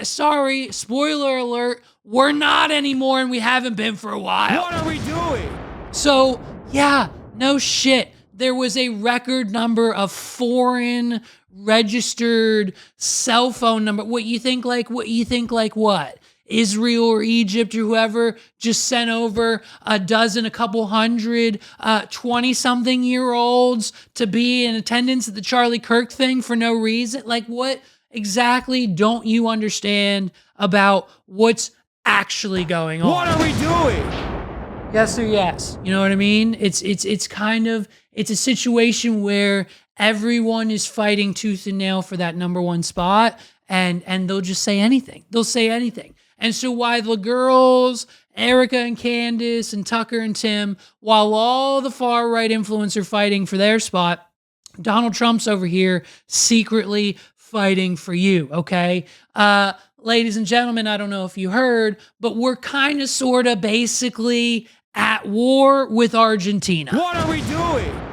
sorry, spoiler alert, we're not anymore, and we haven't been for a while. What are we doing? So, yeah, no shit. There was a record number of foreign registered cell phone number. What you think what? Israel or Egypt or whoever just sent over a couple hundred 20-something-year-olds to be in attendance at the Charlie Kirk thing for no reason? Like, what exactly don't you understand about what's actually going on? What are we doing? Yes or yes. You know what I mean? It's a situation where everyone is fighting tooth and nail for that number one spot, and they'll just say anything. They'll say anything. And so while the girls, Erika and Candace and Tucker and Tim, while all the far-right influencers are fighting for their spot, Donald Trump's over here secretly fighting for you, okay? Ladies and gentlemen, I don't know if you heard, but we're kind of, sort of, basically at war with Argentina. What are we doing?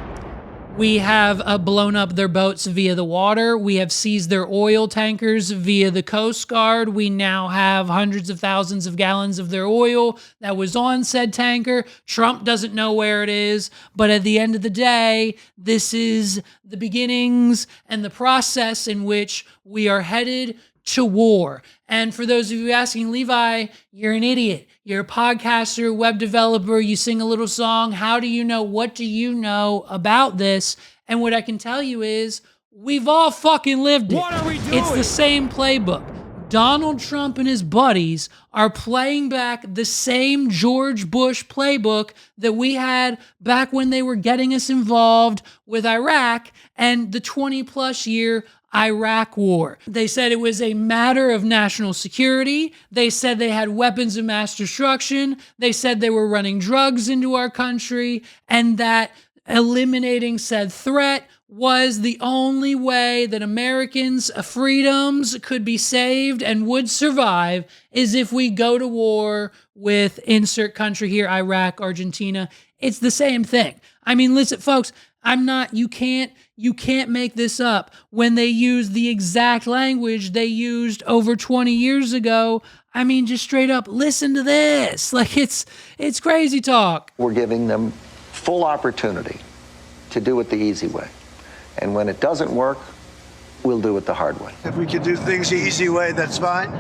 We have blown up their boats via the water. We have seized their oil tankers via the Coast Guard. We now have hundreds of thousands of gallons of their oil that was on said tanker. Trump doesn't know where it is, but at the end of the day, this is the beginnings and the process in which we are headed to war. And for those of you asking, Levi, you're an idiot. You're a podcaster, web developer, you sing a little song. How do you know? What do you know about this? And what I can tell you is we've all fucking lived it. What are we doing? It's the same playbook. Donald Trump and his buddies are playing back the same George Bush playbook that we had back when they were getting us involved with Iraq and the 20-plus year Iraq war. They said it was a matter of national security. They said they had weapons of mass destruction. They said they were running drugs into our country, and that eliminating said threat was the only way that Americans' freedoms could be saved and would survive, is if we go to war with insert country here, Iraq, Argentina. It's the same thing. I mean, listen, folks, you can't make this up. When they use the exact language they used over 20 years ago, I mean, just straight up, listen to this. Like, it's crazy talk. We're giving them full opportunity to do it the easy way. And when it doesn't work, we'll do it the hard way. If we can do things the easy way, that's fine.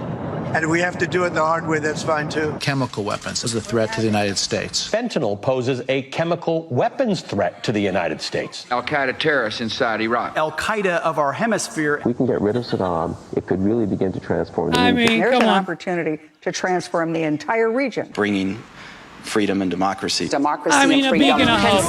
And if we have to do it the hard way, that's fine too. Chemical weapons is a threat to the United States. Fentanyl poses a chemical weapons threat to the United States. Al-Qaeda terrorists inside Iraq. Al-Qaeda of our hemisphere. We can get rid of Saddam. It could really begin to transform the region. There's an opportunity to transform the entire region. Bringing freedom and democracy. Democracy and freedom. A beacon of hope.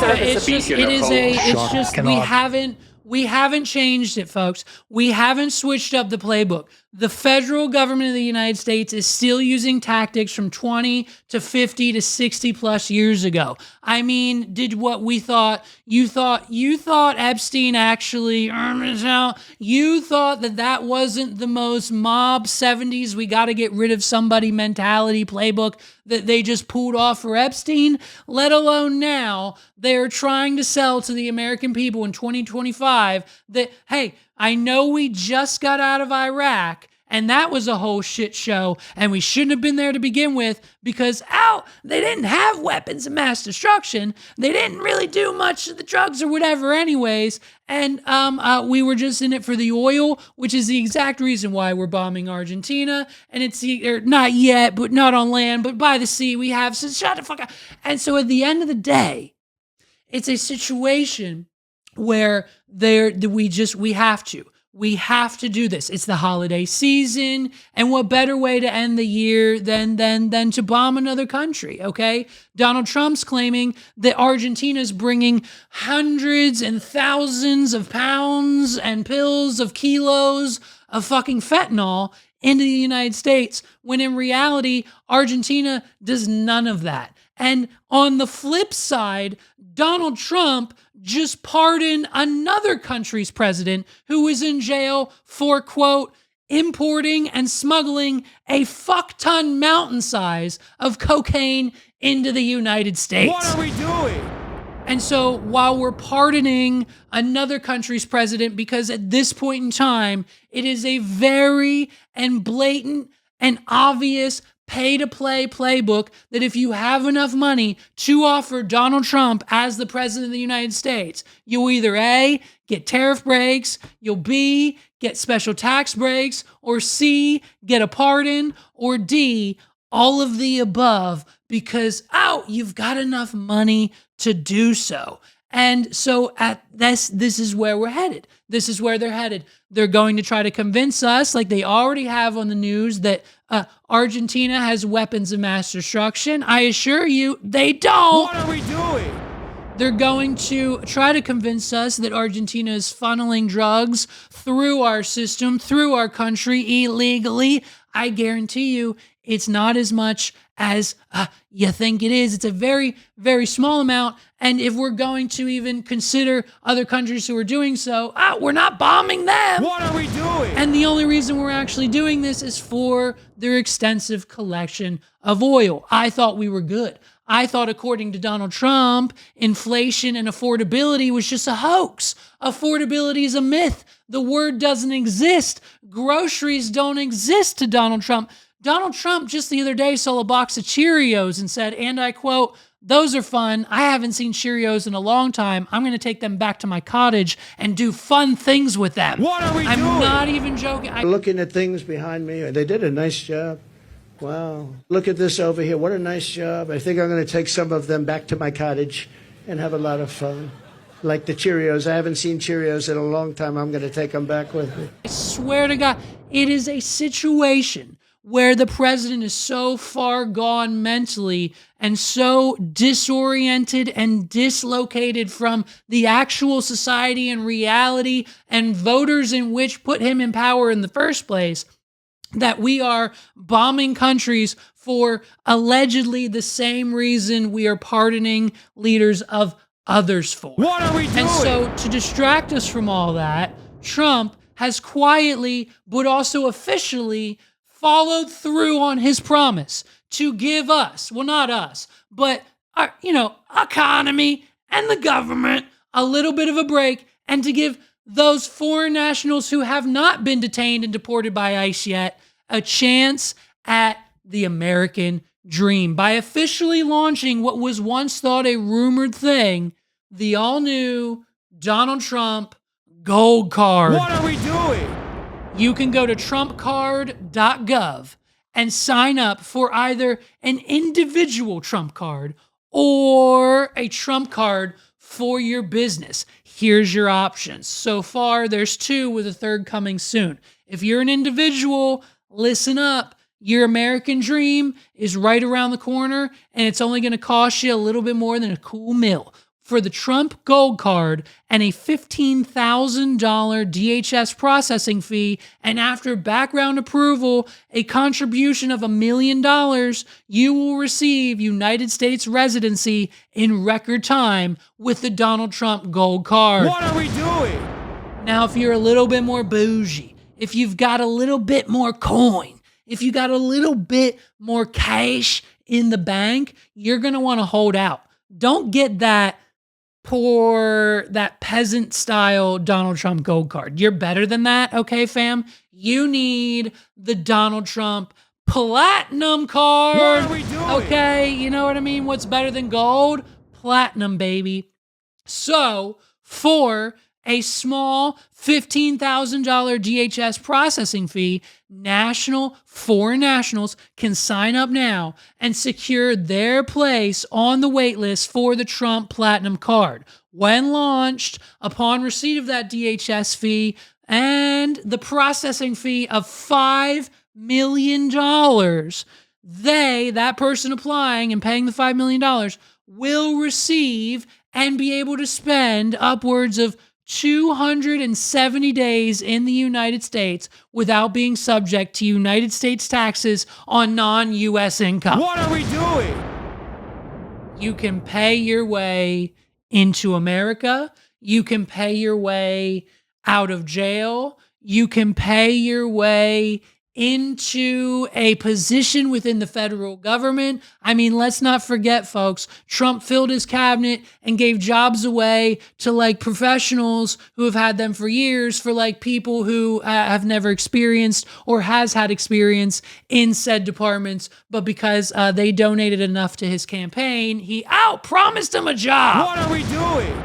We haven't changed it, folks. We haven't switched up the playbook. The federal government of the United States is still using tactics from 20 to 50 to 60 plus years ago. I mean, did what we thought, you thought Epstein actually, you thought that wasn't the most mob 70s, we got to get rid of somebody mentality playbook that they just pulled off for Epstein, let alone now they're trying to sell to the American people in 2025 that, hey, I know we just got out of Iraq, and that was a whole shit show, and we shouldn't have been there to begin with because, they didn't have weapons of mass destruction. They didn't really do much of the drugs or whatever anyways, and we were just in it for the oil, which is the exact reason why we're bombing Argentina, and it's not yet, but not on land, but by the sea we have, so shut the fuck up. And so at the end of the day, it's a situation where we have to do this. It's the holiday season, and what better way to end the year than to bomb another country, okay? Donald Trump's claiming that Argentina's bringing hundreds and thousands of pounds and pills of kilos of fucking fentanyl into the United States, when in reality, Argentina does none of that. And on the flip side, Donald Trump just pardoned another country's president who was in jail for, quote, importing and smuggling a fuck-ton mountain size of cocaine into the United States. What are we doing? And so while we're pardoning another country's president, because at this point in time, it is a very and blatant and obvious pay-to-play playbook that if you have enough money to offer Donald Trump as the president of the United States, you'll either A, get tariff breaks, you'll B, get special tax breaks, or C, get a pardon, or D, all of the above, because, you've got enough money to do so. And so at this is where we're headed. This is where they're headed. They're going to try to convince us, like they already have on the news, that Argentina has weapons of mass destruction. I assure you, they don't. What are we doing? They're going to try to convince us that Argentina is funneling drugs through our system, through our country illegally. I guarantee you it's not as much as you think it is. It's a very, very small amount. And if we're going to even consider other countries who are doing so, we're not bombing them. What are we doing? And the only reason we're actually doing this is for their extensive collection of oil. I thought we were good. I thought, according to Donald Trump, inflation and affordability was just a hoax. Affordability is a myth. The word doesn't exist. Groceries don't exist to Donald Trump. Donald Trump just the other day saw a box of Cheerios and said, and I quote, "Those are fun. I haven't seen Cheerios in a long time. I'm going to take them back to my cottage and do fun things with them." What are we doing? I'm not even joking. Looking at things behind me, they did a nice job. Wow. Look at this over here. What a nice job. I think I'm going to take some of them back to my cottage and have a lot of fun. Like the Cheerios. I haven't seen Cheerios in a long time. I'm going to take them back with me. I swear to God, it is a situation where the president is so far gone mentally and so disoriented and dislocated from the actual society and reality and voters in which put him in power in the first place, that we are bombing countries for allegedly the same reason we are pardoning leaders of others for. What are we doing? And so to distract us from all that, Trump has quietly but also officially followed through on his promise to give us, well, not us, but our, economy and the government a little bit of a break, and to give those foreign nationals who have not been detained and deported by ICE yet a chance at the American dream by officially launching what was once thought a rumored thing, the all-new Donald Trump Gold Card. What are we doing? You can go to trumpcard.gov and sign up for either an individual Trump card or a Trump card for your business. Here's your options. So far, there's 2 with a third coming soon. If you're an individual, listen up. Your American dream is right around the corner, and it's only going to cost you a little bit more than a cool meal. For the Trump Gold Card and a $15,000 DHS processing fee, and after background approval, a contribution of $1 million, you will receive United States residency in record time with the Donald Trump Gold Card. What are we doing? Now, if you're a little bit more bougie, if you've got a little bit more coin, if you got a little bit more cash in the bank, you're going to want to hold out. Don't get that peasant style Donald Trump Gold Card. You're better than that, okay, fam? You need the Donald Trump Platinum Card. What are we doing? Okay, you know what I mean? What's better than gold? Platinum, baby. So, for a small $15,000 DHS processing fee, foreign nationals can sign up now and secure their place on the wait list for the Trump Platinum Card. When launched, upon receipt of that DHS fee and the processing fee of $5 million, that person applying and paying the $5 million will receive and be able to spend upwards of 270 days in the United States without being subject to United States taxes on non-U.S. income. What are we doing? You can pay your way into America. You can pay your way out of jail. You can pay your way into a position within the federal government. I mean, let's not forget, folks, Trump filled his cabinet and gave jobs away to like professionals who have had them for years, for like people who have never experienced or has had experience in said departments, but because they donated enough to his campaign, he promised him a job. What are we doing?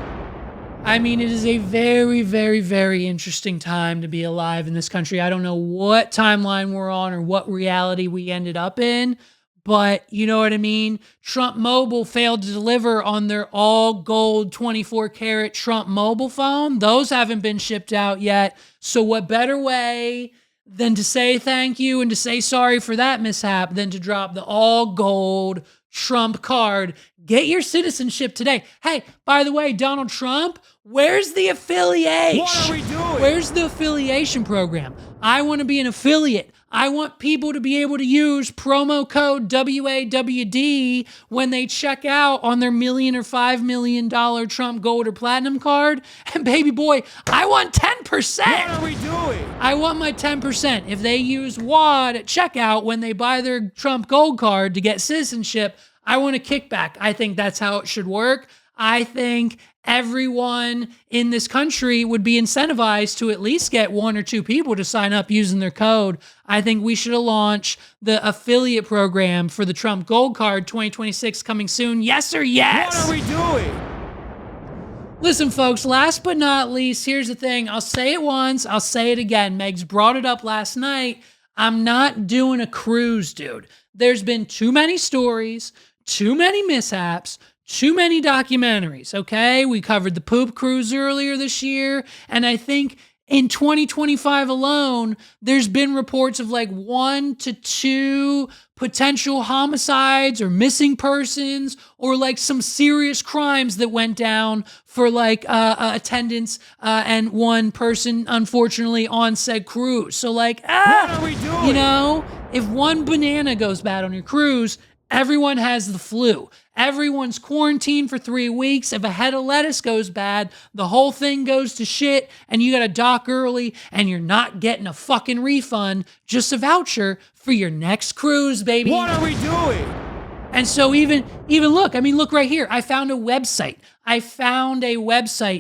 I mean, it is a very, very, very interesting time to be alive in this country. I don't know what timeline we're on or what reality we ended up in, but you know what I mean? Trump Mobile failed to deliver on their all gold 24 karat Trump mobile phone. Those haven't been shipped out yet. So what better way than to say thank you and to say sorry for that mishap than to drop the all gold Trump card. Get your citizenship today. Hey, by the way, Donald Trump, where's the affiliation? What are we doing? Where's the affiliation program? I want to be an affiliate. I want people to be able to use promo code WAWD when they check out on their $1 million or $5 million Trump Gold or Platinum card. And baby boy, I want 10%. What are we doing? I want my 10%. If they use WAD at checkout when they buy their Trump Gold card to get citizenship, I want a kickback. I think that's how it should work. I think everyone in this country would be incentivized to at least get 1 or 2 people to sign up using their code. I think we should launch the affiliate program for the Trump Gold Card 2026 coming soon. Yes or yes? What are we doing? Listen, folks, last but not least, here's the thing. I'll say it once. I'll say it again. Megs brought it up last night. I'm not doing a cruise, dude. There's been too many stories, too many mishaps, too many documentaries, okay? We covered the poop cruise earlier this year, and I think in 2025 alone, there's been reports of like 1 to 2 potential homicides or missing persons or like some serious crimes that went down for like attendance and one person, unfortunately, on said cruise. So like, what are we doing? You know, if one banana goes bad on your cruise, everyone has the flu. Everyone's quarantined for 3 weeks. If a head of lettuce goes bad, the whole thing goes to shit and you got to dock early and you're not getting a fucking refund, just a voucher for your next cruise, baby. What are we doing? And so even look right here. I found a website.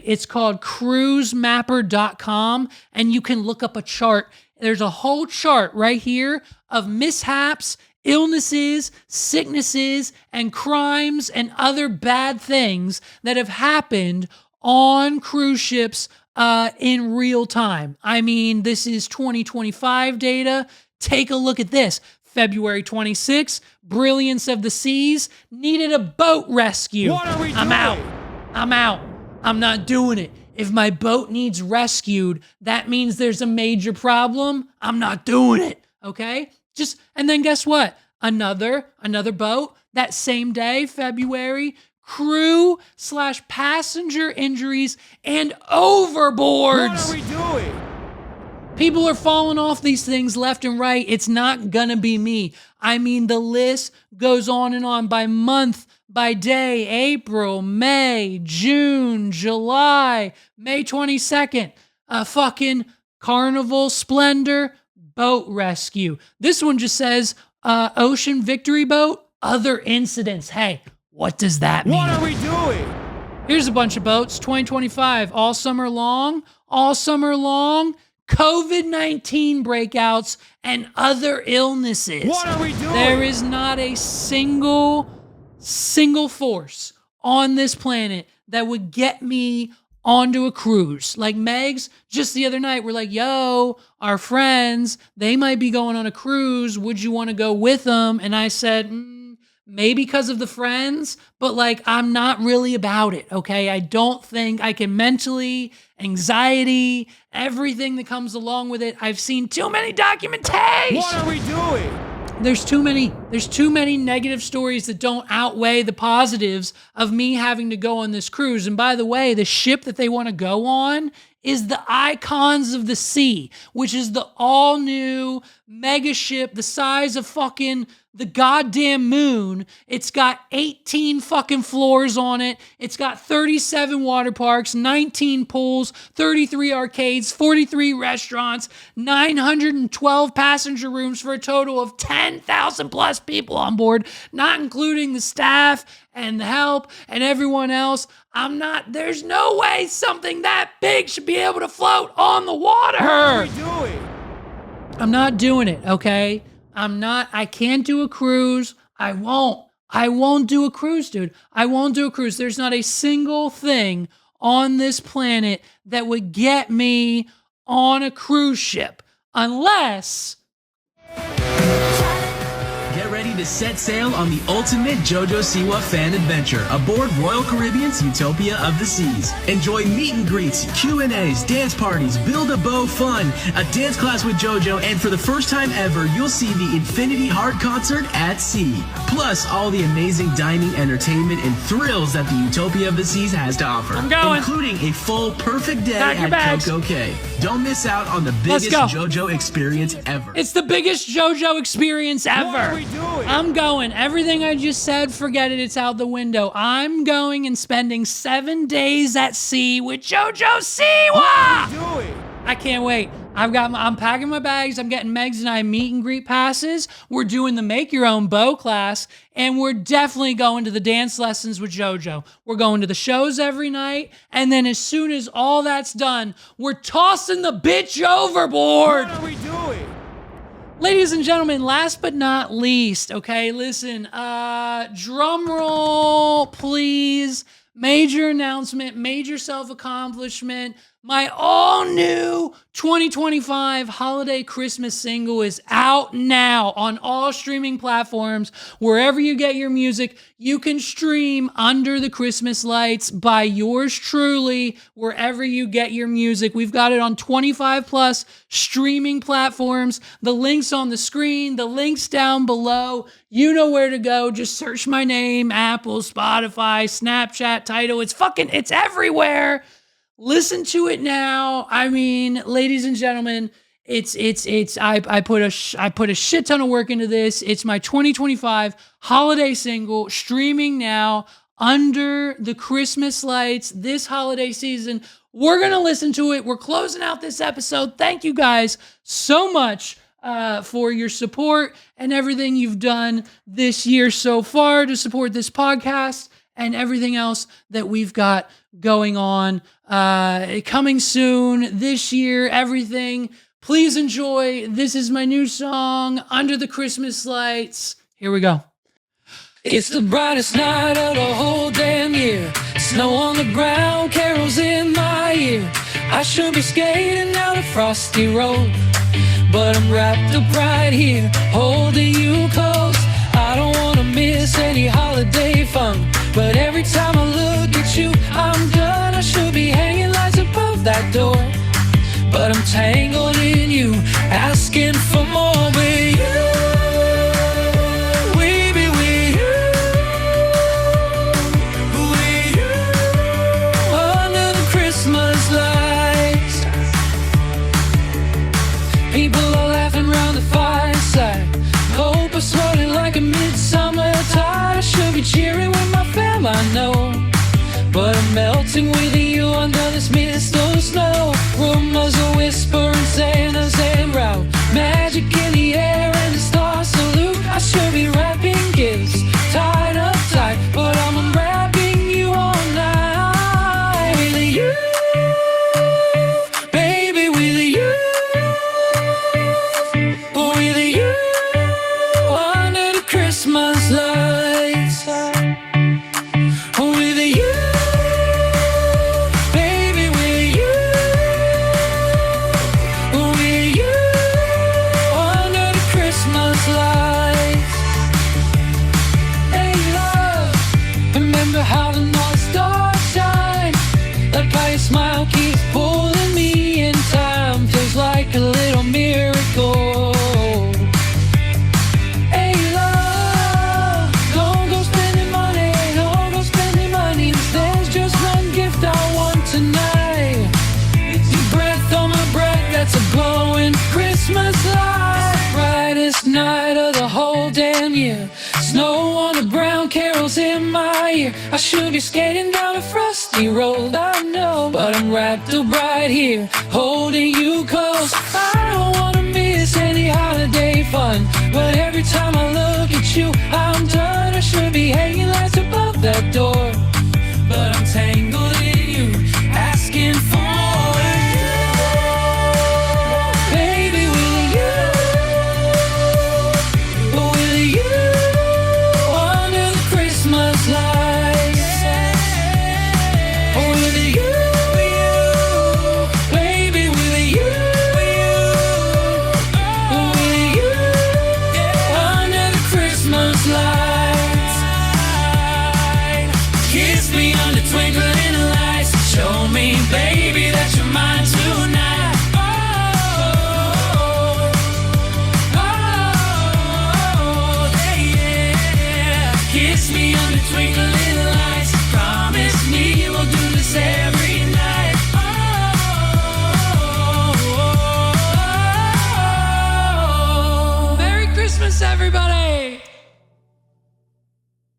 It's called cruisemapper.com and you can look up a chart. There's a whole chart right here of mishaps, illnesses, sicknesses, and crimes and other bad things that have happened on cruise ships in real time. I mean, this is 2025 data. Take a look at this. February 26th, Brilliance of the Seas needed a boat rescue. What are we doing? I'm out. I'm not doing it. If my boat needs rescued, that means there's a major problem. I'm not doing it, okay? And then guess what? Another boat that same day, February, crew/passenger injuries and overboards. What are we doing? People are falling off these things left and right. It's not gonna be me. I mean, the list goes on and on by month, by day. April, May, June, July, May 22nd, fucking Carnival Splendor, boat rescue. This one just says Ocean Victory Boat, other incidents. Hey, what does that mean? What are we doing? Here's a bunch of boats. 2025, all summer long, COVID-19 breakouts and other illnesses. What are we doing? There is not a single force on this planet that would get me onto a cruise. Like Megs, just the other night, we're like, yo, our friends, they might be going on a cruise. Would you want to go with them? And I said, maybe because of the friends, but like, I'm not really about it, okay? I don't think I can mentally, anxiety, everything that comes along with it. I've seen too many documentaries. What are we doing? There's too many negative stories that don't outweigh the positives of me having to go on this cruise. And by the way, the ship that they want to go on is the Icons of the Sea, which is the all-new mega ship the size of fucking the goddamn moon. It's got 18 fucking floors on it. It's got 37 water parks, 19 pools, 33 arcades, 43 restaurants, 912 passenger rooms for a total of 10,000 plus people on board, not including the staff and the help and everyone else. There's no way something that big should be able to float on the water. What are we doing? I'm not doing it, okay? I can't do a cruise. I won't do a cruise, dude. I won't do a cruise. There's not a single thing on this planet that would get me on a cruise ship unless... Get ready to set sail on the ultimate JoJo Siwa fan adventure aboard Royal Caribbean's Utopia of the Seas. Enjoy meet and greets, Q&As, dance parties, build a bow fun, a dance class with JoJo, and for the first time ever, you'll see the Infinity Heart concert at sea. Plus, all the amazing dining, entertainment, and thrills that the Utopia of the Seas has to offer. I'm going. Including a full perfect day Pack your at bags. Coco Cay. Don't miss out on the Let's biggest go. JoJo experience ever. It's the biggest JoJo experience ever. What are we doing? I'm going. Everything I just said, forget it. It's out the window. I'm going and spending 7 days at sea with JoJo Siwa. What are we doing? I can't wait. I'm packing my bags. I'm getting Megs and I meet and greet passes. We're doing the make your own bow class, and we're definitely going to the dance lessons with JoJo. We're going to the shows every night, and then as soon as all that's done, we're tossing the bitch overboard. What are we doing? Ladies and gentlemen, last but not least, okay, listen, drum roll, please. Major announcement, major self-accomplishment. My all-new 2025 holiday Christmas single is out now on all streaming platforms. Wherever you get your music, you can stream Under the Christmas Lights by yours truly, wherever you get your music. We've got it on 25 plus streaming platforms. The link's on the screen, the link's down below. You know where to go. Just search my name, Apple, Spotify, Snapchat, Tidal. It's everywhere. Listen to it now. I mean, ladies and gentlemen, I put a shit ton of work into this. It's my 2025 holiday single, streaming now, Under the Christmas Lights, this holiday season. We're going to listen to it. We're closing out this episode. Thank you guys so much for your support and everything you've done this year so far to support this podcast and everything else that we've got going on. Coming soon this year, everything. Please enjoy. This is my new song, Under the Christmas Lights. Here we go. It's the brightest night of the whole damn year. Snow on the ground, carols in my ear. I should be skating down a frosty road, but I'm wrapped up right here, holding you close. I don't want to miss any holiday fun, but every time I look at you, I'm done. I should be hanging lights above that door, but I'm tangled in you, asking for more. With you, we be with you, under the Christmas lights. People are laughing around the fireside. Hope is swirling like a midsummer tide. I should be cheering with my fam, I know, but I'm melting with you under this mist of snow. Rumors are whispering, Santa's en route. Magic in the air and the star salute. I should be wrapping gifts, tied up tight, but I'm unwrapping you all night. With you, baby, with you, with you, under the Christmas lights. With you, baby, with you, under the Christmas lights. Hey love, remember how the North Star shines? Like how your smile keeps pulling me in time. Feels like a little miracle. Hey love, don't go spending money, there's just one gift I want tonight. It's you. here. I should be skating down a frosty road, I know, but I'm wrapped up right here, holding you close. I don't wanna miss any holiday fun, but every time I look at you, I'm done. I should be hanging lights above that door, but I'm tangled in you, asking for twinkle